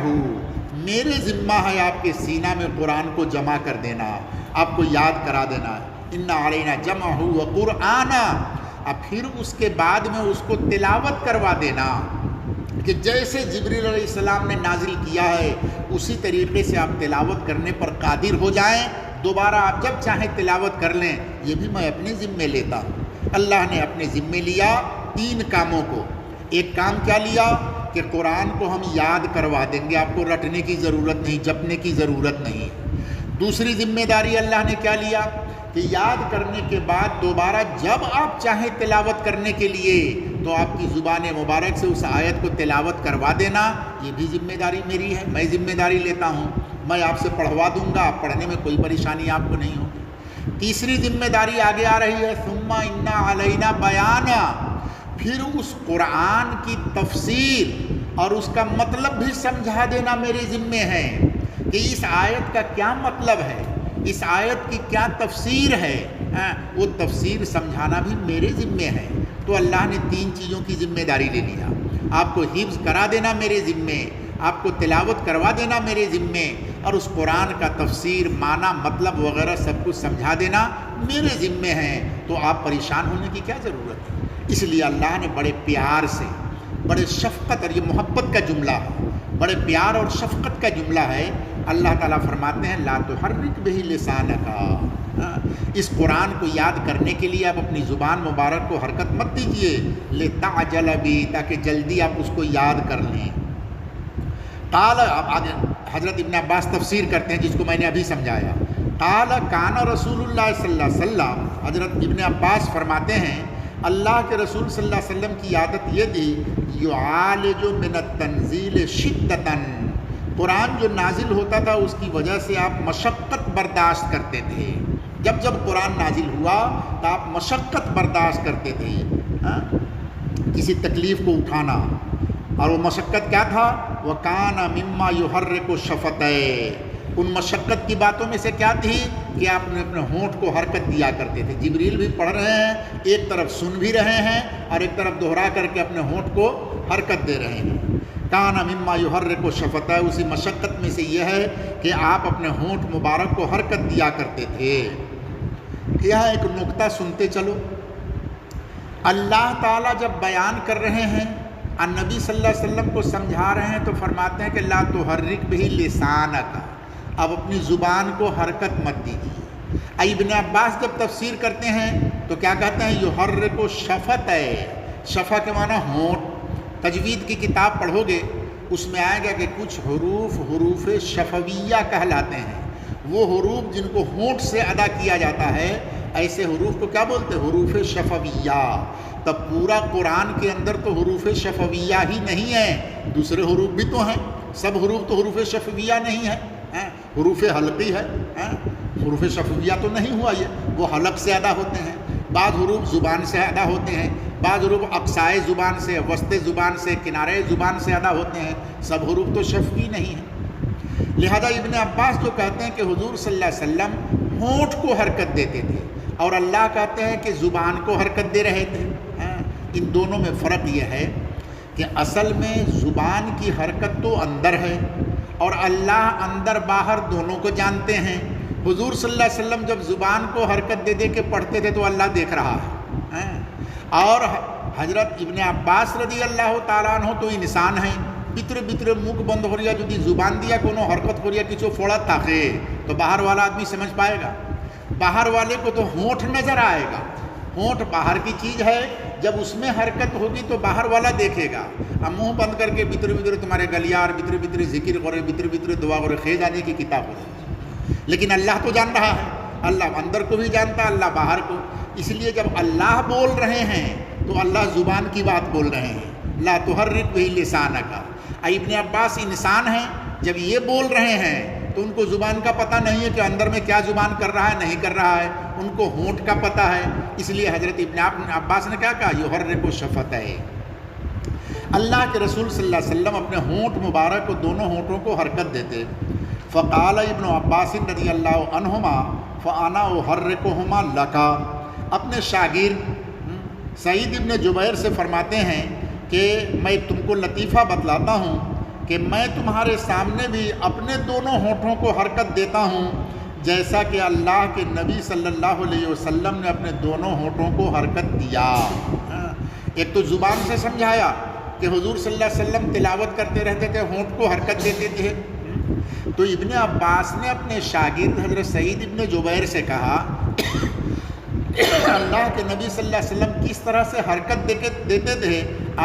میرے ذمہ ہے آپ کے سینہ میں قرآن کو جمع کر دینا، آپ کو یاد کرا دینا۔ ان علینا جمعہ وقرآنا، اور پھر اس کے بعد میں اس کو تلاوت کروا دینا کہ جیسے جبریل علیہ السلام نے نازل کیا ہے اسی طریقے سے آپ تلاوت کرنے پر قادر ہو جائیں، دوبارہ آپ جب چاہیں تلاوت کر لیں۔ یہ بھی میں اپنے ذمے لیتا ہوں۔ اللہ نے اپنے ذمے لیا 3 کاموں کو۔ ایک کام کیا لیا کہ قرآن کو ہم یاد کروا دیں گے، آپ کو رٹنے کی ضرورت نہیں، جپنے کی ضرورت نہیں۔ دوسری ذمہ داری اللہ نے کیا لیا کہ یاد کرنے کے بعد دوبارہ جب آپ چاہیں تلاوت کرنے کے لیے تو آپ کی زبان مبارک سے اس آیت کو تلاوت کروا دینا۔ یہ بھی ذمہ داری میری ہے، میں ذمہ داری لیتا ہوں، میں آپ سے پڑھوا دوں گا، پڑھنے میں کوئی پریشانی آپ کو نہیں ہوگی۔ تیسری ذمہ داری آگے آ رہی ہے ثم ان علینا بیانا، پھر اس قرآن کی تفسیر اور اس کا مطلب بھی سمجھا دینا میرے ذمے ہے کہ اس آیت کا کیا مطلب ہے، اس آیت کی کیا تفسیر ہے، وہ تفسیر سمجھانا بھی میرے ذمے ہے۔ تو اللہ نے 3 چیزوں کی ذمہ داری لے لیا، آپ کو حفظ کرا دینا میرے ذمے، آپ کو تلاوت کروا دینا میرے ذمے، اور اس قرآن کا تفسیر، معنی، مطلب وغیرہ سب کچھ سمجھا دینا میرے ذمے ہیں۔ تو آپ پریشان ہونے کی کیا ضرورت ہے؟ اس لیے اللہ نے بڑے پیار سے، بڑے شفقت، اور یہ محبت کا جملہ ہے، بڑے پیار اور شفقت کا جملہ ہے، اللہ تعالیٰ فرماتے ہیں لا تحرک بہ لسانک، اس قرآن کو یاد کرنے کے لیے آپ اپنی زبان مبارک کو حرکت مت دیجیے، لتعجل بہ، تاکہ جلدی آپ اس کو یاد کر لیں۔ قال، اب آگے حضرت ابن عباس تفسیر کرتے ہیں جس کو میں نے ابھی سمجھایا۔ قال کان رسول اللہ صلی اللہ علیہ وسلم، حضرت ابن عباس فرماتے ہیں اللہ کے رسول صلی اللہ علیہ وسلم کی عادت یہ تھی، یعالج من التنزیل شدتاً، قرآن جو نازل ہوتا تھا اس کی وجہ سے آپ مشقت برداشت کرتے تھے۔ جب جب قرآن نازل ہوا تو آپ مشقت برداشت کرتے تھے، کسی تکلیف کو اٹھانا، اور وہ مشقت کیا تھا؟ وَكَانَ مِمَّا يُحَرِّكُ شَفَتَيْهِ، ان مشقت کی باتوں میں سے کیا تھی کہ آپ نے اپنے ہونٹ کو حرکت دیا کرتے تھے۔ جبریل بھی پڑھ رہے ہیں، ایک طرف سن بھی رہے ہیں اور ایک طرف دہرا کر کے اپنے ہونٹ کو حرکت دے رہے ہیں۔ کان مما یحرک شفتہ، اسی مشقت میں سے یہ ہے کہ آپ اپنے ہونٹ مبارک کو حرکت دیا کرتے تھے۔ یہاں ایک نکتہ سنتے چلو، اللہ تعالیٰ جب بیان کر رہے ہیں، النبی صلی اللہ علیہ وسلم کو سمجھا رہے ہیں، تو فرماتے ہیں کہ لا تحرک بہ لسانک، اب اپنی زبان کو حرکت مت دیجیے۔ ابن عباس جب تفسیر کرتے ہیں تو کیا کہتے ہیں؟ یحرک شفتہ، شفا کے معنی ہونٹ۔ تجوید کی کتاب پڑھو گے اس میں آئے گا کہ کچھ حروف شفویہ کہلاتے ہیں، وہ حروف جن کو ہونٹ سے ادا کیا جاتا ہے، ایسے حروف کو کیا بولتے ہیں؟ حروف شفویہ۔ تب پورا قرآن کے اندر تو حروف شفویہ ہی نہیں ہیں، دوسرے حروف بھی تو ہیں، سب حروف تو حروف شفویہ نہیں ہیں، حروف حلقی ہے، حروف شفویہ تو نہیں ہوا یہ، وہ حلق سے ادا ہوتے ہیں۔ بعض حروف زبان سے ادا ہوتے ہیں، بعض حروف اقصائے زبان سے، وسط زبان سے، کنارے زبان سے ادا ہوتے ہیں، سب حروف تو شفوی نہیں ہیں۔ لہذا ابن عباس جو کہتے ہیں کہ حضور صلی اللہ علیہ وسلم ہونٹ کو حرکت دیتے تھے اور اللہ کہتے ہیں کہ زبان کو حرکت دے رہے تھے، ان دونوں میں فرق یہ ہے کہ اصل میں زبان کی حرکت تو اندر ہے اور اللہ اندر باہر دونوں کو جانتے ہیں۔ حضور صلی اللہ علیہ وسلم جب زبان کو حرکت دے دے کے پڑھتے تھے تو اللہ دیکھ رہا ہے، اور حضرت ابن عباس رضی اللہ تعالیٰ عنہ تو انسان ہیں، بترے بترے منہ بند ہو رہا جدی زبان دیا کو حرکت ہو رہا کچھ پھوڑا تاخے تو باہر والا آدمی سمجھ پائے گا، باہر والے کو تو ہونٹ نظر آئے گا، ہونٹ باہر کی چیز ہے، جب اس میں حرکت ہوگی تو باہر والا دیکھے گا۔ اب منہ بند کر کے بترے بترے تمہارے گلیار بترے بترے ذکر کرے، بترے بترے دعا کرے، خیز آنے کی کتاب ہو رہی، لیکن اللہ تو جان رہا ہے، اللہ اندر کو بھی جانتا ہے، اللہ باہر کو۔ اس لیے جب اللہ بول رہے ہیں تو اللہ زبان کی بات بول رہے ہیں، لا تحرک بہ لسانک۔ ابن عباس انسان ہیں، جب یہ بول رہے ہیں تو ان کو زبان کا پتہ نہیں ہے کہ اندر میں کیا زبان کر رہا ہے نہیں کر رہا ہے، ان کو ہونٹ کا پتہ ہے۔ اس لیے حضرت ابن عباس نے کیا کہا؟ یحرک شفتہ، اللہ کے رسول صلی اللہ علیہ وسلم اپنے ہونٹ مبارک کو، دونوں ہونٹوں کو حرکت دیتے۔ فقال ابن عباس رضی اللہ عنہما فانا احرکہما لکا، اپنے شاگرد سعید ابن جبیر سے فرماتے ہیں کہ میں تم کو لطیفہ بتلاتا ہوں کہ میں تمہارے سامنے بھی اپنے دونوں ہونٹوں کو حرکت دیتا ہوں جیسا کہ اللہ کے نبی صلی اللہ علیہ وسلم نے اپنے دونوں ہونٹوں کو حرکت دیا۔ ایک تو زبان سے سمجھایا کہ حضور صلی اللہ علیہ وسلم تلاوت کرتے رہتے تھے، ہونٹ کو حرکت دیتے تھے، تو ابن عباس نے اپنے شاگرد حضرت سعید ابن جبیر سے کہا اللہ کے نبی صلی اللہ علیہ وسلم کس طرح سے حرکت دیتے تھے،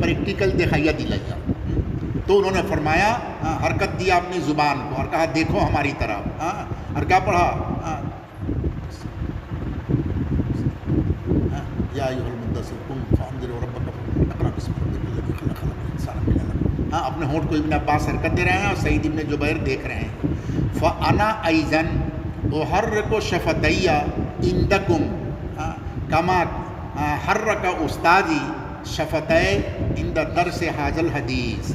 پریکٹیکل دکھائیا دلایا۔ تو انہوں نے فرمایا حرکت دیا اپنی زبان کو اور کہا دیکھو ہماری طرف، اور کیا پڑھا؟ یا ایھا المدثر قم فانذر وربک اقرأ باسم ربک الذی خلق، خلق الانسان من علق۔ اپنے ہونٹ کو ابن عباس حرکت دے رہے ہیں اور سعید ابن جبیر دیکھ رہے ہیں۔ فانا ایضا احرک شفتیہ عندکم کما حرک استادی شفتہ عند درس حاضل حدیث،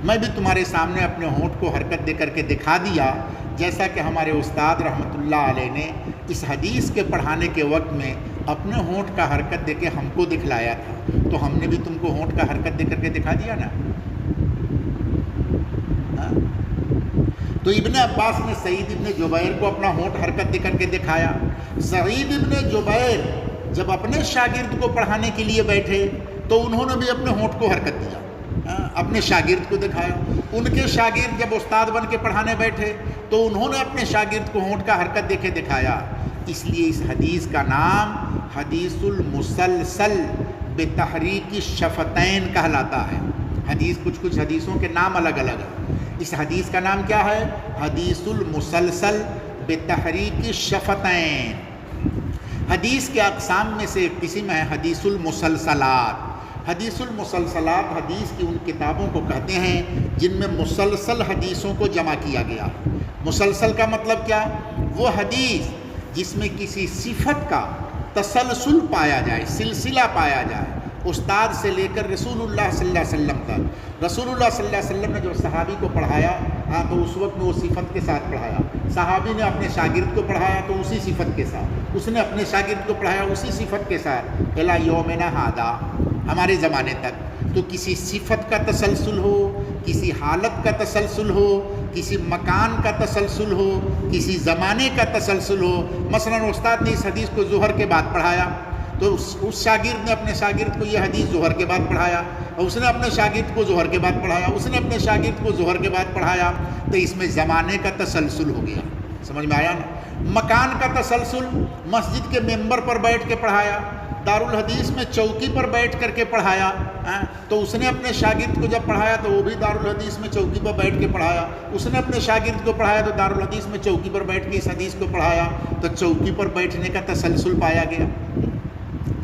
میں بھی تمہارے سامنے اپنے ہونٹ کو حرکت دے کر کے دکھا دیا جیسا کہ ہمارے استاد رحمۃ اللہ علیہ نے اس حدیث کے پڑھانے کے وقت میں اپنے ہونٹ کا حرکت دے کے ہم کو دکھلایا تھا، تو ہم نے بھی تم کو ہونٹ کا حرکت دے کر کے دکھا دیا نا۔ تو ابن عباس نے سعید ابن جبیر کو اپنا ہونٹ حرکت دے کر کے دکھایا۔ سعید ابن جبیر جب اپنے شاگرد کو پڑھانے کے لیے بیٹھے تو انہوں نے بھی اپنے ہونٹ کو حرکت دیا، اپنے شاگرد کو دکھایا۔ ان کے شاگرد جب استاد بن کے پڑھانے بیٹھے تو انہوں نے اپنے شاگرد کو ہونٹ کا حرکت دے کے دکھایا۔ اس لیے اس حدیث کا نام حدیث المسلسل بتحریک الشفتین کہلاتا ہے۔ حدیث کچھ حدیثوں کے نام الگ الگ ہیں، اس حدیث کا نام کیا ہے؟ حدیث المسلسل بتحریک الشفتین۔ حدیث کے اقسام میں سے ایک قسم ہے حدیث المسلسلات۔ حدیث المسلسلات حدیث کی ان کتابوں کو کہتے ہیں جن میں مسلسل حدیثوں کو جمع کیا گیا۔ مسلسل کا مطلب کیا؟ وہ حدیث جس میں کسی صفت کا تسلسل پایا جائے، سلسلہ پایا جائے، استاد سے لے کر رسول اللہ صلی اللہ علیہ وسلم تک۔ رسول اللہ صلی اللہ علیہ وسلم نے جو صحابی کو پڑھایا تو اس وقت میں وہ صفت کے ساتھ پڑھایا، صحابی نے اپنے شاگرد کو پڑھایا تو اسی صفت کے ساتھ، اس نے اپنے شاگرد کو پڑھایا اسی صفت کے ساتھ، الی یومنا ھذا، ہمارے زمانے تک۔ تو کسی صفت کا تسلسل ہو، کسی حالت کا تسلسل ہو، کسی مکان کا تسلسل ہو، کسی زمانے کا تسلسل ہو۔ مثلا استاد نے اس حدیث کو ظہر کے بعد پڑھایا تو اس شاگرد نے اپنے شاگرد کو یہ حدیث ظہر کے بعد پڑھایا، اور اس نے اپنے شاگرد کو ظہر کے بعد پڑھایا، اس نے اپنے شاگرد کو ظہر کے بعد پڑھایا، تو اس میں زمانے کا تسلسل ہو گیا۔ سمجھ میں آیا نا؟ مکان کا تسلسل، مسجد کے ممبر پر بیٹھ کے پڑھایا، دارالحدیث میں چوکی پر بیٹھ کر کے پڑھایا، تو اس نے اپنے شاگرد کو جب پڑھایا تو وہ بھی دارالحدیث میں چوکی پر بیٹھ کے پڑھایا، اس نے اپنے شاگرد کو پڑھایا تو دارالحدیث میں چوکی پر بیٹھ کے اس حدیث کو پڑھایا، تو چوکی پر بیٹھنے کا تسلسل پایا گیا۔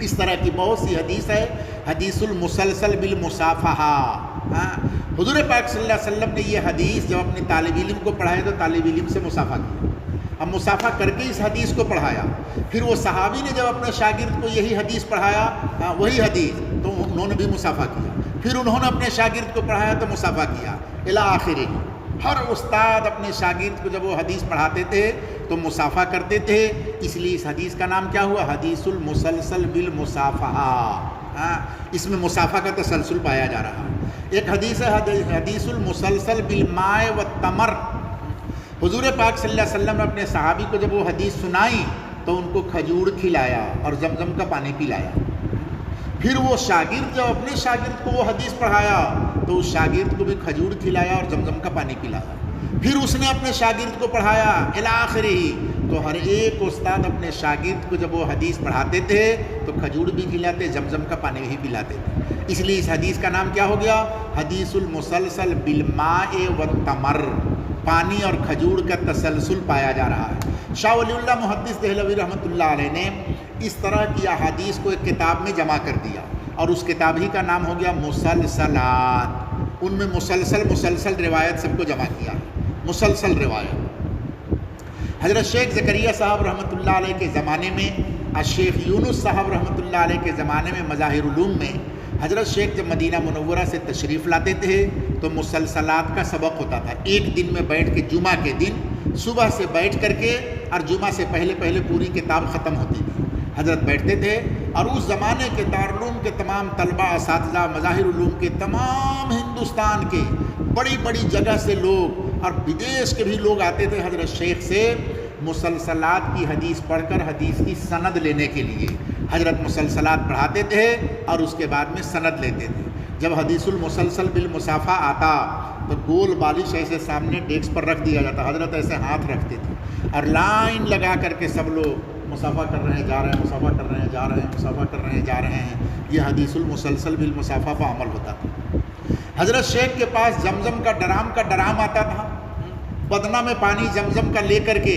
اس طرح کی بہت سی حدیث ہے۔ حدیث المسلسل بالمصافحہ، حضور پاک صلی اللہ علیہ وسلم نے یہ حدیث جب اپنے طالب علم کو پڑھایا تو طالب علم سے مصافحہ کیا، اب مصافحہ کر کے اس حدیث کو پڑھایا۔ پھر وہ صحابی نے جب اپنے شاگرد کو یہی حدیث پڑھایا، وہی حدیث، تو انہوں نے بھی مصافحہ کیا۔ پھر انہوں نے اپنے شاگرد کو پڑھایا تو مصافحہ کیا، الی آخرہ۔ ہر استاد اپنے شاگرد کو جب وہ حدیث پڑھاتے تھے تو مصافحہ کرتے تھے، اس لیے اس حدیث کا نام کیا ہوا؟ حدیث المسلسل بالمصافحہ۔ اس میں مصافحہ کا تسلسل پایا جا رہا ہے۔ ایک حدیث ہے حدیث المسلسل بالماء والتمر۔ حضور پاک صلی اللہ علیہ وسلم نے اپنے صحابی کو جب وہ حدیث سنائی تو ان کو کھجور کھلایا اور زمزم کا پانی پلایا۔ پھر وہ شاگرد جب اپنے شاگرد کو وہ حدیث پڑھایا تو اس شاگرد کو بھی کھجور کھلایا اور زمزم کا پانی پلایا۔ پھر اس نے اپنے شاگرد کو پڑھایا الی آخرہ۔ تو ہر ایک استاد اپنے شاگرد کو جب وہ حدیث پڑھاتے تھے تو کھجور بھی کھلاتے، زمزم کا پانی بھی پلاتے تھے۔ اس لیے اس حدیث کا نام کیا ہو گیا؟ حدیث المسلسل بالماء والتمر، پانی اور کھجور کا تسلسل پایا جا رہا ہے۔ شاہ ولی اللہ محدث دہلوی رحمۃ اللہ علیہ نے اس طرح کی احادیث کو ایک کتاب میں جمع کر دیا، اور اس کتاب ہی کا نام ہو گیا مسلسلات۔ ان میں مسلسل روایت سب کو جمع کیا، مسلسل روایت۔ حضرت شیخ زکریا صاحب رحمۃ اللہ علیہ کے زمانے میں، الشیخ یونس صاحب رحمۃ اللہ علیہ کے زمانے میں مظاہر علوم میں حضرت شیخ جب مدینہ منورہ سے تشریف لاتے تھے تو مسلسلات کا سبق ہوتا تھا۔ ایک دن میں بیٹھ کے، جمعہ کے دن صبح سے بیٹھ کر کے، اور جمعہ سے پہلے پوری کتاب ختم ہوتی تھی، حضرت بیٹھتے تھے، اور اس زمانے کے دارالعلوم کے تمام طلبہ، اساتذہ، مظاہر علوم کے تمام ہندوستان کے بڑی بڑی جگہ سے لوگ اور بدیش کے بھی لوگ آتے تھے حضرت شیخ سے مسلسلات کی حدیث پڑھ کر حدیث کی سند لینے کے لیے۔ حضرت مسلسلات پڑھاتے تھے اور اس کے بعد میں سند لیتے تھے۔ جب حدیث المسلسل بالمصافحہ آتا تو گول بالش ایسے سامنے ڈیسک پر رکھ دیا جاتا، حضرت ایسے ہاتھ رکھتے تھے اور لائن لگا کر کے سب لوگ مصافحہ کر رہے ہیں، جا رہے ہیں، مصافحہ کر رہے ہیں، جا رہے ہیں، مصافحہ کر رہے ہیں، جا رہے ہیں۔ یہ حدیث المسلسل بالمصافحہ پر عمل ہوتا تھا۔ حضرت شیخ کے پاس زمزم کا ڈرام آتا تھا، بدنہ میں پانی زمزم کا لے کر کے،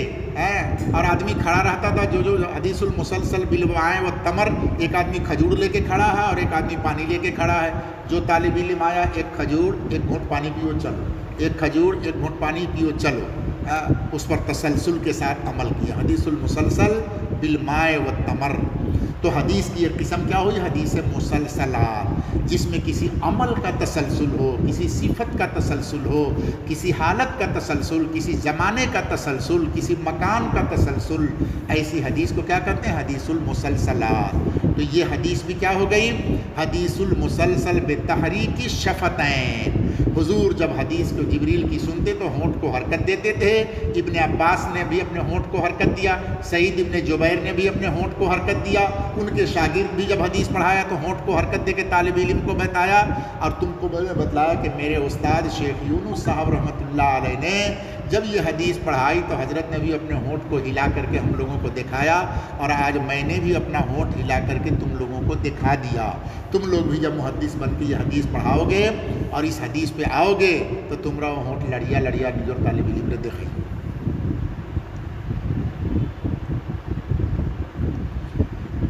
اور آدمی کھڑا رہتا تھا، جو حدیث المسلسل بالماء والتمر، ایک آدمی کھجور لے کے کھڑا ہے اور ایک آدمی پانی لے کے کھڑا ہے۔ جو طالب علم آیا، ایک کھجور، ایک گھونٹ پانی پیو چلو، ایک کھجور، ایک گھونٹ پانی پیو چلو، اس پر تسلسل کے ساتھ عمل کیا۔ حدیث المسلسل بالماء والتمر۔ تو حدیث کی ایک قسم کیا ہوئی؟ حدیث مسلسلہ، جس میں کسی عمل کا تسلسل ہو، کسی صفت کا تسلسل ہو، کسی حالت کا تسلسل، کسی زمانے کا تسلسل، کسی مکان کا تسلسل، ایسی حدیث کو کیا کہتے ہیں؟ حدیث المسلسلات۔ تو یہ حدیث بھی کیا ہو گئی؟ حدیث المسلسل بتحریک الشفتین۔ حضور جب حدیث کو جبریل کی سنتے تو ہونٹ کو حرکت دیتے تھے۔ ابن عباس نے بھی اپنے ہونٹ کو حرکت دیا، سعید ابن جبیر نے بھی اپنے ہونٹ کو حرکت دیا، ان کے شاگرد بھی جب حدیث پڑھایا تو ہونٹ کو حرکت دے کے طالب علم کو بتایا۔ اور تم کو میں نے بتلایا کہ میرے استاد شیخ یونس صاحب رحمۃ اللہ علیہ نے جب یہ حدیث پڑھائی تو حضرت نے بھی اپنے ہونٹ کو ہلا کر کے ہم لوگوں کو دکھایا، اور آج میں نے بھی اپنا ہونٹ ہلا کر کے تم لوگوں کو دکھا دیا۔ تم لوگ بھی جب محدث بن کے یہ حدیث پڑھاؤ گے اور اس حدیث پہ آؤ گے تو تمہارا ہونٹ لڑیا لڑیا نجور طالب علم نے دیکھے۔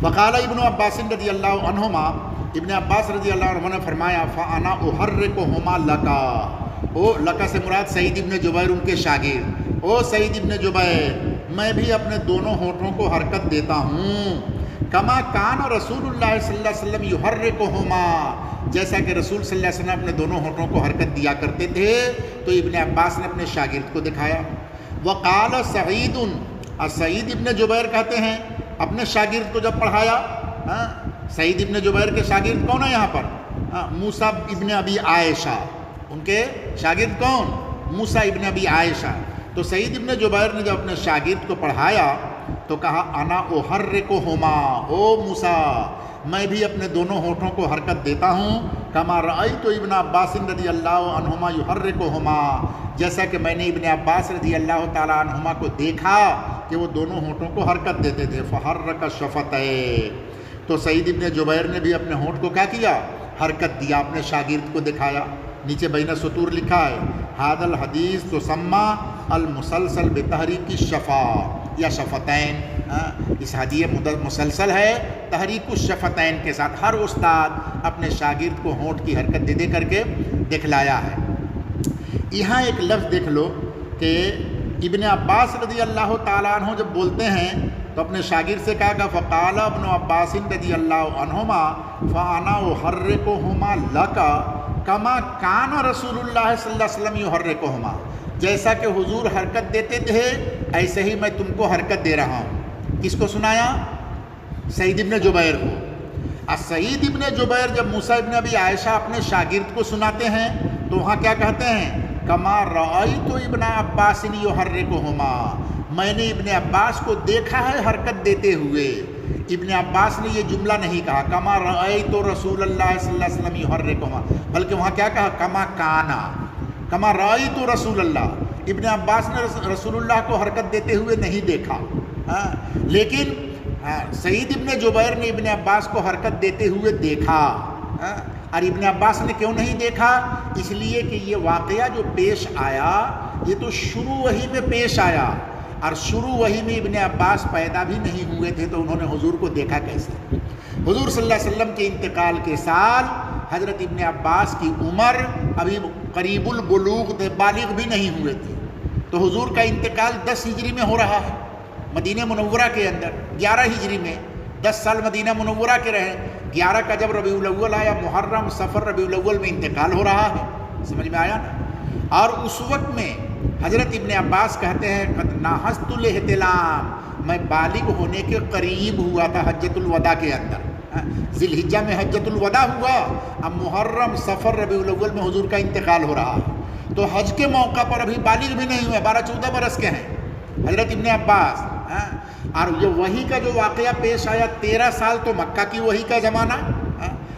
وقال ابن عباس رضی اللہ عنہما، ابن عباس رضی اللہ عنہ نے فرمایا فانا احرکہما لکا، او لکا سے مراد سعید ابن جبیر ان کے شاگرد، او سعید ابن جبیر میں بھی اپنے دونوں ہونٹوں کو حرکت دیتا ہوں، کما کان رسول اللہ صلی اللہ علیہ وسلم یحرکہما، جیسا کہ رسول صلی اللہ علیہ وسلم اپنے دونوں ہونٹوں کو حرکت دیا کرتے تھے۔ تو ابن عباس نے اپنے شاگرد کو دکھایا۔ وقال سعید، سعید ابن جبیر کہتے ہیں اپنے شاگرد کو جب پڑھایا، سعید ابن جبیر کے شاگرد کون ہے یہاں پر؟ موسیٰ ابن ابی عائشہ، ان کے شاگرد کون؟ موسیٰ ابن ابی عائشہ۔ تو سعید ابن جبیر نے جب اپنے شاگرد کو پڑھایا تو کہا انا احرکہما، او موسیٰ میں بھی اپنے دونوں ہونٹوں کو حرکت دیتا ہوں، کما رأیت ابن عباس رضی اللہ عنہما یحرکہما، جیسا کہ میں نے ابن عباس رضی اللہ تعالی عنہما کو دیکھا کہ وہ دونوں ہونٹوں کو حرکت دیتے تھے۔ فحرک شفتین، تو سعید ابن جبیر نے بھی اپنے ہونٹ کو کیا کیا؟ حرکت دیا، اپنے شاگرد کو دکھایا۔ نیچے بین سطور لکھا ہے ھذا الحدیث تسمى المسلسل بتحریک الشفا یا شفتین، اس حدیث مسلسل ہے تحریک الشفتین کے ساتھ، ہر استاد اپنے شاگرد کو ہونٹ کی حرکت دے دے کر کے دکھلایا ہے۔ یہاں ایک لفظ دیکھ لو کہ ابن عباس رضی اللہ تعالیٰ عنہ جب بولتے ہیں تو اپنے شاگرد سے کہا کہ فقال ابن عباس رضی اللہ عنہما فانا احرکہما لکا کما کان رسول اللہ صلی اللہ علیہ وسلم یحرکہما، جیسا کہ حضور حرکت دیتے تھے ایسے ہی میں تم کو حرکت دے رہا ہوں۔ کس کو سنایا؟ سعید ابن جبیر کو۔ سعید ابن جبیر جب موسیٰ ابن ابی عائشہ اپنے شاگرد کو سناتے ہیں تو وہاں کیا کہتے ہیں؟ کما رأیت ابن عباس یحرکہما، میں نے ابن عباس کو دیکھا ہے حرکت دیتے ہوئے۔ ابن عباس نے یہ جملہ نہیں کہا کما رأیت رسول اللہ صلی اللہ علیہ وسلم یحرکہما، بلکہ وہاں کیا کہا؟ کما کانا، کما رأیت رسول اللہ۔ ابن عباس نے رسول اللہ کو حرکت دیتے ہوئے نہیں دیکھا، لیکن سعید ابن جبیر نے ابن عباس کو حرکت دیتے ہوئے دیکھا۔ اور ابن عباس نے کیوں نہیں دیکھا؟ اس لیے کہ یہ واقعہ جو پیش آیا یہ تو شروع وحی میں پیش آیا، اور شروع وحی میں ابن عباس پیدا بھی نہیں ہوئے تھے، تو انہوں نے حضور کو دیکھا کیسے؟ حضور صلی اللہ علیہ وسلم کے انتقال کے سال حضرت ابن عباس کی عمر ابھی قریب البلوغ تھے، بالغ بھی نہیں ہوئے تھے۔ تو حضور کا انتقال 10 ہجری میں ہو رہا ہے، مدینہ منورہ کے اندر 11 ہجری میں، 10 سال مدینہ منورہ کے رہے، 11 کا جب ربیع الاول آیا، محرم صفر ربیع الاول میں انتقال ہو رہا ہے، سمجھ میں آیا نا؟ اور اس وقت میں حضرت ابن عباس کہتے ہیں قد ناہست الاحتلام، میں بالغ ہونے کے قریب ہوا تھا حجۃ الوداع کے اندر، ذی الحجہ میں حجۃ الوداع ہوا، اب محرم صفر ربیع الاول میں حضور کا انتقال ہو رہا ہے۔ تو حج کے موقع پر ابھی بالغ بھی نہیں ہوئے، 12-14 برس کے ہیں حضرت ابن عباس۔ اور یہ وحی کا جو واقعہ پیش آیا 13 سال تو مکہ کی وحی کا زمانہ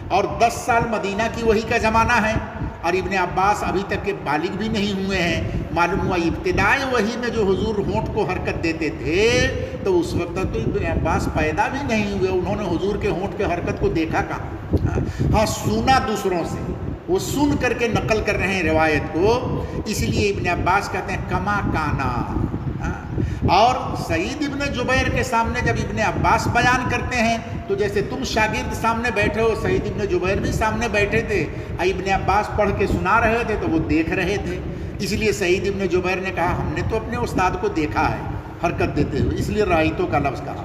اور 10 سال مدینہ کی وحی کا زمانہ ہے، اور ابن عباس ابھی تک کے بالغ بھی نہیں ہوئے ہیں۔ معلوم ہوا ابتدائی وحی میں جو حضور ہونٹ کو حرکت دیتے تھے تو اس وقت تک تو ابن عباس پیدا بھی نہیں ہوئے، انہوں نے حضور کے ہونٹ کے حرکت کو دیکھا کہاں؟ ہاں سنا دوسروں سے، وہ سن کر کے نقل کر رہے ہیں روایت کو، اس لیے ابن عباس کہتے ہیں کما کانا۔ اور سعید ابن جبیر کے سامنے جب ابن عباس بیان کرتے ہیں تو جیسے تم شاگرد سامنے بیٹھے ہو، سعید ابن جبیر بھی سامنے بیٹھے تھے، ابن عباس پڑھ کے سنا رہے تھے تو وہ دیکھ رہے تھے، اس لیے سعید ابن جبیر نے کہا ہم نے تو اپنے استاد کو دیکھا ہے حرکت دیتے ہوئے، اس لیے رائتوں کا لفظ کہا۔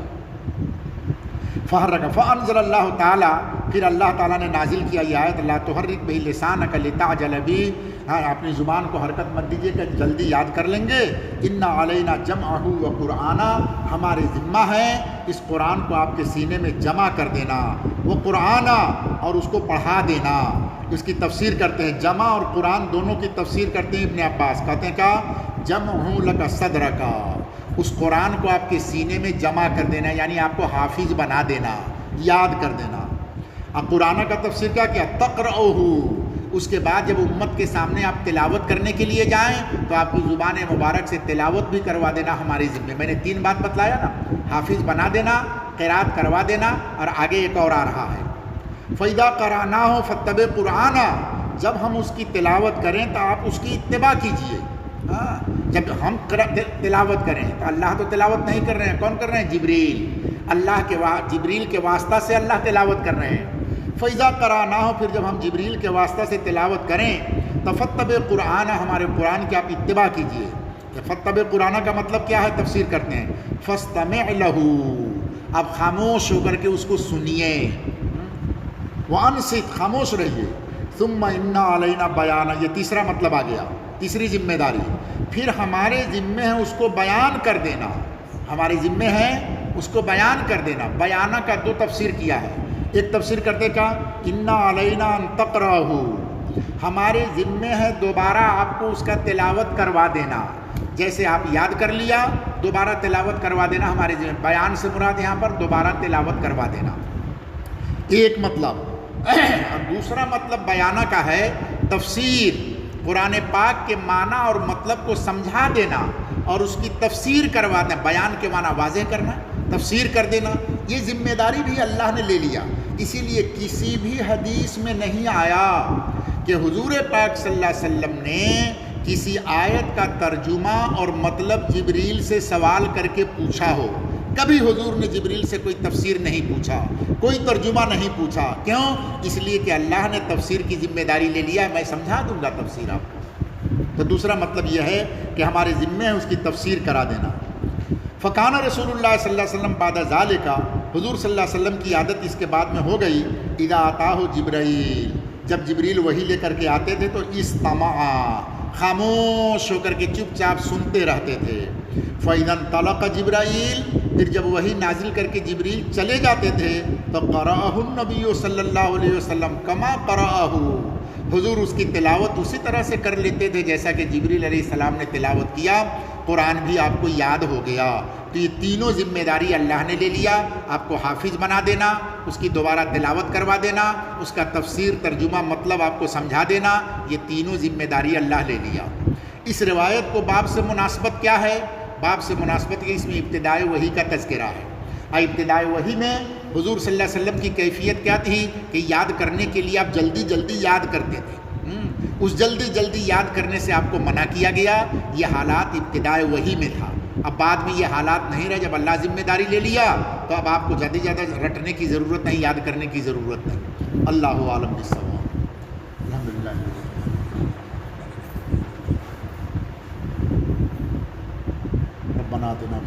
فانزل اللہ تعالیٰ، پھر اللہ تعالیٰ نے نازل کیا یہ آیت لا تحرک بہ لسانک لتعجل بہ، ہاں اپنی زبان کو حرکت مت دیجیے کہ جلدی یاد کر لیں گے، ان علینا جمعہ و قرآنہ، ہمارے ذمہ ہے اس قرآن کو آپ کے سینے میں جمع کر دینا، وہ قرآنہ، اور اس کو پڑھا دینا۔ اس کی تفسیر کرتے ہیں، جمع اور قرآن دونوں کی تفسیر کرتے ہیں ابن عباس، کہتے ہیں کیا جمع لک صدرک، اس قرآن کو آپ کے سینے میں جمع کر دینا، یعنی آپ کو حافظ بنا دینا، یاد کر دینا۔ اب قرآن کا تفسیر کیا تقرؤہ، اس کے بعد جب امت کے سامنے آپ تلاوت کرنے کے لیے جائیں تو آپ کی زبان مبارک سے تلاوت بھی کروا دینا ہمارے ذمے۔ میں نے 3 بات بتلایا نا، حافظ بنا دینا، قرات کروا دینا، اور آگے ایک اور آ رہا ہے فَإِذَا قَرَأْنَاهُ فَاتَّبِعْ قُرْآنَهُ، جب ہم اس کی تلاوت کریں تو آپ اس کی اتباع کیجئے۔ جب ہم تلاوت کریں تو اللہ تو تلاوت نہیں کر رہے ہیں، کون کر رہے ہیں؟ جبریل، اللہ کے جبریل کے واسطہ سے اللہ تلاوت کر رہے ہیں۔ فَإِذَا قَرَأْنَاهُ، پھر جب ہم جبریل کے واسطہ سے تلاوت کریں تو فَاتَّبِعْ قُرْآنَهُ، ہمارے قرآن کی آپ اتباع کیجئے۔ فَاتَّبِعْ قُرْآنَهُ کا مطلب کیا ہے؟ تفسیر کرتے ہیں فَاسْتَمِعْ لَهُ، آپ خاموش ہو کر کے اس کو سنیے، وَأَنصِتْ، خاموش رہیے، ثُمَّ إِنَّ عَلَيْنَا بَيَانَهُ، یہ تیسرا مطلب آ گیا، تیسری ذمہ داری، پھر ہمارے ذمے ہے اس کو بیان کر دینا، ہمارے ذمے ہے اس کو بیان کر دینا۔ بیانہ کا 2 تفسیر کیا ہے، ایک تفسیر کرتے کا اِنَّ عَلَيْنَا أَن تَقْرَأَهُ، ہمارے ذمے ہے دوبارہ آپ کو اس کا تلاوت کروا دینا، جیسے آپ یاد کر لیا دوبارہ تلاوت کروا دینا ہمارے ذمے۔ بیان سے مراد یہاں پر دوبارہ تلاوت کروا دینا، ایک مطلب۔ اور دوسرا مطلب بیانہ کا ہے تفسیر، قرآن پاک کے معنی اور مطلب کو سمجھا دینا اور اس کی تفسیر کروا دینا۔ بیان کے معنی واضح کرنا، تفسیر کر دینا، یہ ذمہ داری بھی اللہ نے لے لیا۔ اسی لیے کسی بھی حدیث میں نہیں آیا کہ حضور پاک صلی اللہ علیہ وسلم نے کسی آیت کا ترجمہ اور مطلب جبریل سے سوال کر کے پوچھا ہو۔ کبھی حضور نے جبریل سے کوئی تفسیر نہیں پوچھا، کوئی ترجمہ نہیں پوچھا، کیوں؟ اس لیے کہ اللہ نے تفسیر کی ذمہ داری لے لیا، میں سمجھا دوں گا تفسیر آپ کو۔ تو دوسرا مطلب یہ ہے کہ ہمارے ذمے ہے اس کی تفسیر کرا دینا۔ فکان رسول اللہ صلی اللہ علیہ وسلم بعد ذالک، حضور صلی اللہ علیہ وسلم کی عادت اس کے بعد میں ہو گئی، اذا اتاہ جبرائیل، جب جبریل وحی لے کر کے آتے تھے تو استمع، خاموش ہو کر کے چپ چاپ سنتے رہتے تھے۔ فَإِذَا انطَلَقَ جبرائیل، پھر جب وحی نازل کر کے جبریل چلے جاتے تھے تو قرأہ النبی صلی اللہ علیہ وسلم کما قرأہ، حضور اس کی تلاوت اسی طرح سے کر لیتے تھے جیسا کہ جبریل علیہ السلام نے تلاوت کیا، قرآن بھی آپ کو یاد ہو گیا۔ تو یہ تینوں ذمہ داری اللہ نے لے لیا، آپ کو حافظ بنا دینا، اس کی دوبارہ تلاوت کروا دینا، اس کا تفسیر ترجمہ مطلب آپ کو سمجھا دینا، یہ تینوں ذمہ داری اللہ لے لیا۔ اس روایت کو باب سے مناسبت کیا ہے؟ باب سے مناسبت کہ اس میں ابتدائے وحی کا تذکرہ ہے۔ ابتدائے وحی میں حضور صلی اللہ علیہ وسلم کی کیفیت کیا تھی کہ یاد کرنے کے لیے آپ جلدی جلدی یاد کرتے تھے، اس جلدی جلدی یاد کرنے سے آپ کو منع کیا گیا۔ یہ حالات ابتدائے وحی میں تھا، اب بعد میں یہ حالات نہیں رہے، جب اللہ ذمہ داری لے لیا تو اب آپ کو زیادہ زیادہ رٹنے کی ضرورت نہیں، یاد کرنے کی ضرورت نہیں۔ اللہ عالم بالصواب۔ الحمدللہ۔ ربنا آتنا